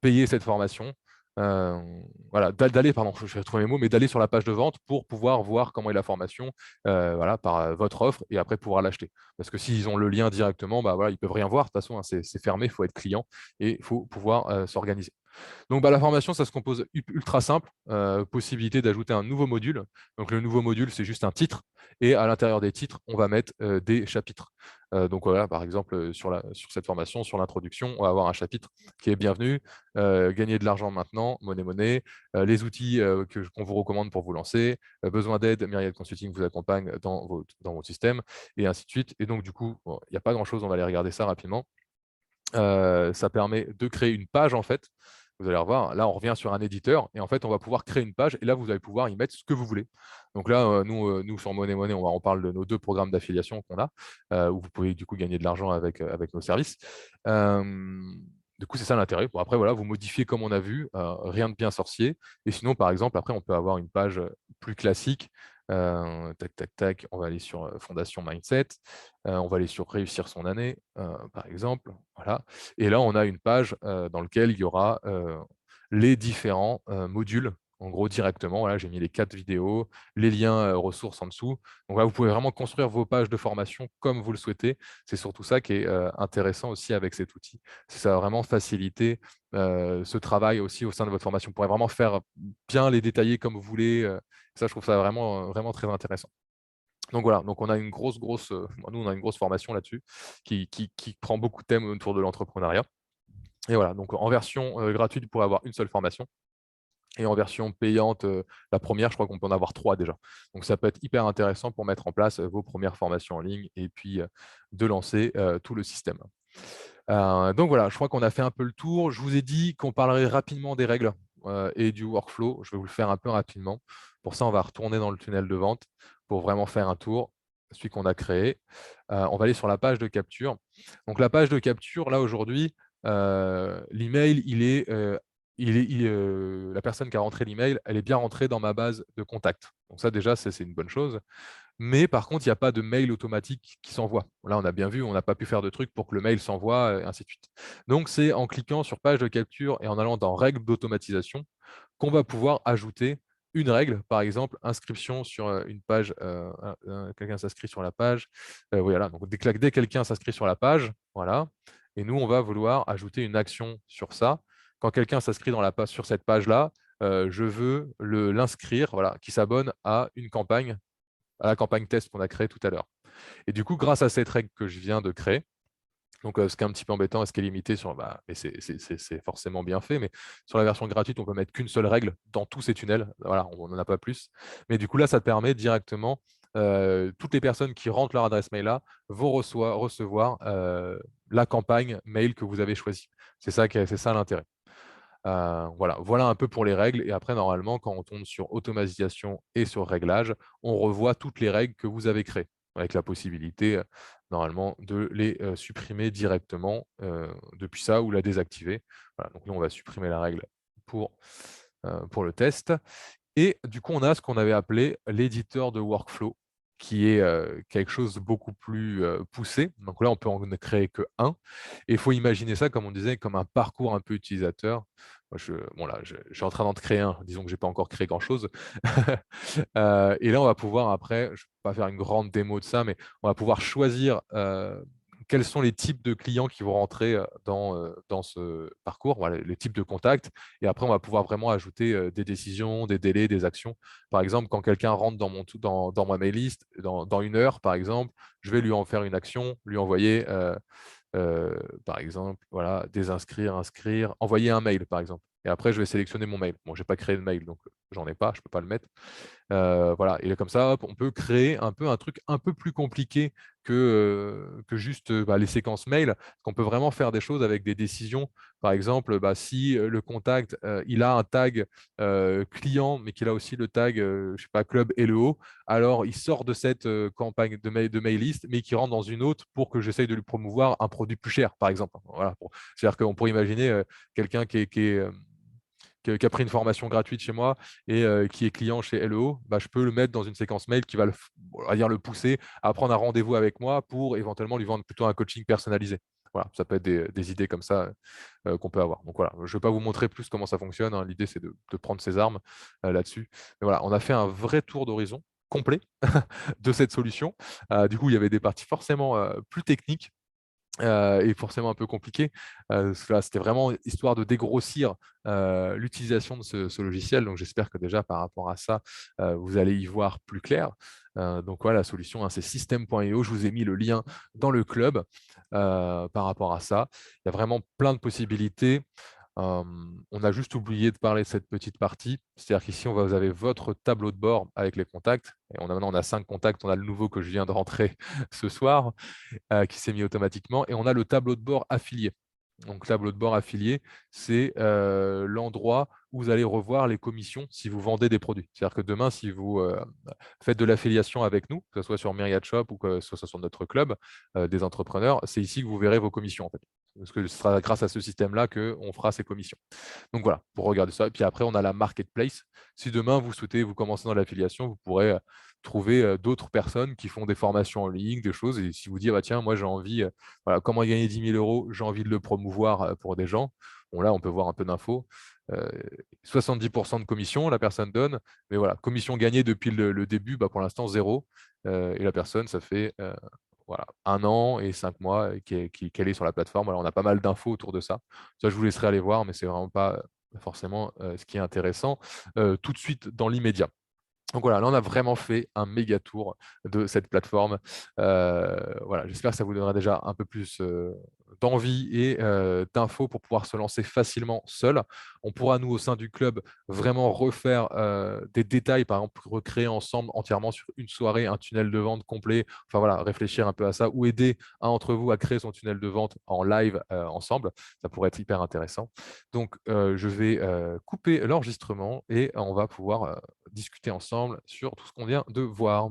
[SPEAKER 1] payer cette formation. Voilà, d'aller, pardon, je vais trouver mes mots, mais d'aller sur la page de vente pour pouvoir voir comment est la formation, voilà, par votre offre et après pouvoir l'acheter. Parce que s'ils ont le lien directement, voilà, ils peuvent rien voir. De toute façon, hein, c'est fermé, il faut être client et il faut pouvoir s'organiser. Donc, la formation, ça se compose ultra simple. Possibilité d'ajouter un nouveau module. Donc, le nouveau module, c'est juste un titre. Et à l'intérieur des titres, on va mettre des chapitres. Donc, voilà, par exemple, sur cette formation, sur l'introduction, on va avoir un chapitre qui est bienvenu, gagner de l'argent maintenant, monnaie, les outils qu'on vous recommande pour vous lancer, besoin d'aide, Myriad Consulting vous accompagne dans votre système, et ainsi de suite. Et donc, du coup, il n'y a pas grand-chose, on va aller regarder ça rapidement. Ça permet de créer une page, en fait. Vous allez revoir, là, on revient sur un éditeur et en fait, on va pouvoir créer une page et là, vous allez pouvoir y mettre ce que vous voulez. Donc là, nous, sur Money, on parle de nos 2 programmes d'affiliation qu'on a, où vous pouvez du coup gagner de l'argent avec nos services. Du coup, c'est ça l'intérêt. Bon, après, voilà, vous modifiez comme on a vu, rien de bien sorcier. Et sinon, par exemple, après, on peut avoir une page plus classique. Tac, tac, tac. On va aller sur Fondation Mindset. On va aller sur Réussir son année, par exemple. Voilà. Et là, on a une page dans laquelle il y aura les différents modules. En gros, directement, voilà, j'ai mis les 4 vidéos, les liens ressources en dessous. Donc là, vous pouvez vraiment construire vos pages de formation comme vous le souhaitez. C'est surtout ça qui est intéressant aussi avec cet outil. Ça va vraiment faciliter ce travail aussi au sein de votre formation. Vous pourrez vraiment faire bien les détailler comme vous voulez. Ça, je trouve ça vraiment très intéressant. Donc voilà, donc on a une nous on a une grosse formation là-dessus qui prend beaucoup de thèmes autour de l'entrepreneuriat. Et voilà, donc en version gratuite, vous pourrez avoir une seule formation. Et en version payante, la première, je crois qu'on peut en avoir 3 déjà. Donc ça peut être hyper intéressant pour mettre en place vos premières formations en ligne et puis de lancer tout le système. Donc voilà, je crois qu'on a fait un peu le tour. Je vous ai dit qu'on parlerait rapidement des règles et du workflow. Je vais vous le faire un peu rapidement. Pour ça, on va retourner dans le tunnel de vente pour vraiment faire un tour, celui qu'on a créé. On va aller sur la page de capture. Donc la page de capture, là aujourd'hui, l'email, la personne qui a rentré l'email, elle est bien rentrée dans ma base de contact. Donc ça déjà, c'est une bonne chose. mais par contre, il n'y a pas de mail automatique qui s'envoie. Là, on a bien vu, on n'a pas pu faire de trucs pour que le mail s'envoie, et ainsi de suite. Donc, c'est en cliquant sur page de capture et en allant dans règles d'automatisation qu'on va pouvoir ajouter une règle, par exemple, inscription sur une page, quelqu'un s'inscrit sur la page, voilà, donc dès que quelqu'un s'inscrit sur la page, voilà, et nous, on va vouloir ajouter une action sur ça. Quand quelqu'un s'inscrit sur cette page-là, je veux l'inscrire, voilà, qui s'abonne à une campagne, à la campagne test qu'on a créée tout à l'heure. Et du coup, grâce à cette règle que je viens de créer, donc, ce qui est un petit peu embêtant, ce qui est limité sur, mais c'est forcément bien fait, mais sur la version gratuite, on peut mettre qu'une seule règle dans tous ces tunnels. Voilà, on n'en a pas plus. Mais du coup, là, ça te permet directement, toutes les personnes qui rentrent leur adresse mail là vont recevoir la campagne mail que vous avez choisie. C'est ça l'intérêt. Voilà un peu pour les règles. Et après, normalement, quand on tombe sur automatisation et sur réglage, on revoit toutes les règles que vous avez créées, avec la possibilité, normalement, de les supprimer directement depuis ça ou la désactiver. Voilà, donc là, on va supprimer la règle pour le test. Et du coup, on a ce qu'on avait appelé l'éditeur de workflow, qui est quelque chose de beaucoup plus poussé. Donc là, on peut en créer que un. Et il faut imaginer ça, comme on disait, comme un parcours un peu utilisateur. Moi, bon là, je suis en train d'en créer un. Disons que je n'ai pas encore créé grand-chose. Et là, on va pouvoir après, je ne vais pas faire une grande démo de ça, mais on va pouvoir choisir quels sont les types de clients qui vont rentrer dans ce parcours, voilà, les types de contacts. Et après, on va pouvoir vraiment ajouter des décisions, des délais, des actions. Par exemple, quand quelqu'un rentre dans ma mail list, dans une heure, par exemple, je vais lui en faire une action, lui envoyer, par exemple, voilà, désinscrire, inscrire, envoyer un mail, par exemple. Et après, je vais sélectionner mon mail. Bon, je n'ai pas créé de mail, donc j'en ai pas, je ne peux pas le mettre. Voilà, et comme ça, hop, on peut créer un peu un truc un peu plus compliqué que juste les séquences mail. On peut vraiment faire des choses avec des décisions. Par exemple, si le contact il a un tag client, mais qu'il a aussi le tag, je sais pas, club LEO, alors il sort de cette campagne de mail list, mais qui rentre dans une autre pour que j'essaye de lui promouvoir un produit plus cher, par exemple. Voilà, c'est-à-dire qu'on pourrait imaginer quelqu'un qui a pris une formation gratuite chez moi et qui est client chez LEO, je peux le mettre dans une séquence mail qui va on va dire le pousser à prendre un rendez-vous avec moi pour éventuellement lui vendre plutôt un coaching personnalisé. Voilà, ça peut être des idées comme ça qu'on peut avoir. Donc voilà, je ne vais pas vous montrer plus comment ça fonctionne, hein. L'idée, c'est de prendre ses armes là-dessus. Mais voilà, on a fait un vrai tour d'horizon complet de cette solution. Du coup, il y avait des parties forcément plus techniques et forcément un peu compliqué. C'était vraiment histoire de dégrossir l'utilisation de ce logiciel. Donc, j'espère que déjà, par rapport à ça, vous allez y voir plus clair. Donc, voilà, la solution, hein, c'est system.io. Je vous ai mis le lien dans le club par rapport à ça. Il y a vraiment plein de possibilités. On a juste oublié de parler de cette petite partie. C'est-à-dire qu'ici, vous avez votre tableau de bord avec les contacts. Et maintenant, on a 5 contacts. On a le nouveau que je viens de rentrer ce soir qui s'est mis automatiquement. Et on a le tableau de bord affilié. Donc, tableau de bord affilié, c'est l'endroit où vous allez revoir les commissions si vous vendez des produits. C'est-à-dire que demain, si vous faites de l'affiliation avec nous, que ce soit sur Myriad Shop ou que ce soit sur notre club des entrepreneurs, c'est ici que vous verrez vos commissions en fait. Parce que ce sera grâce à ce système-là qu'on fera ces commissions. Donc voilà, pour regarder ça. Et puis après, on a la marketplace. Si demain, vous souhaitez vous commencer dans l'affiliation, vous pourrez trouver d'autres personnes qui font des formations en ligne, des choses. Et si vous dites, tiens, moi j'ai envie, voilà, comment gagner 10 000 euros, j'ai envie de le promouvoir pour des gens. Bon, là, on peut voir un peu d'infos. 70% de commission, la personne donne. Mais voilà, commission gagnée depuis le début, pour l'instant, zéro. Et la personne, ça fait voilà, 1 an et 5 mois qu'elle est sur la plateforme. Alors, on a pas mal d'infos autour de ça. Ça, je vous laisserai aller voir, mais c'est vraiment pas forcément ce qui est intéressant tout de suite dans l'immédiat. Donc voilà, là on a vraiment fait un méga tour de cette plateforme. Voilà, j'espère que ça vous donnera déjà un peu plus d'envie et d'infos pour pouvoir se lancer facilement seul. On pourra, nous, au sein du club, vraiment refaire des détails, par exemple, recréer ensemble entièrement sur une soirée un tunnel de vente complet. Enfin voilà, réfléchir un peu à ça ou aider un d'entre vous à créer son tunnel de vente en live ensemble. Ça pourrait être hyper intéressant. Donc, je vais couper l'enregistrement et on va pouvoir discuter ensemble sur tout ce qu'on vient de voir.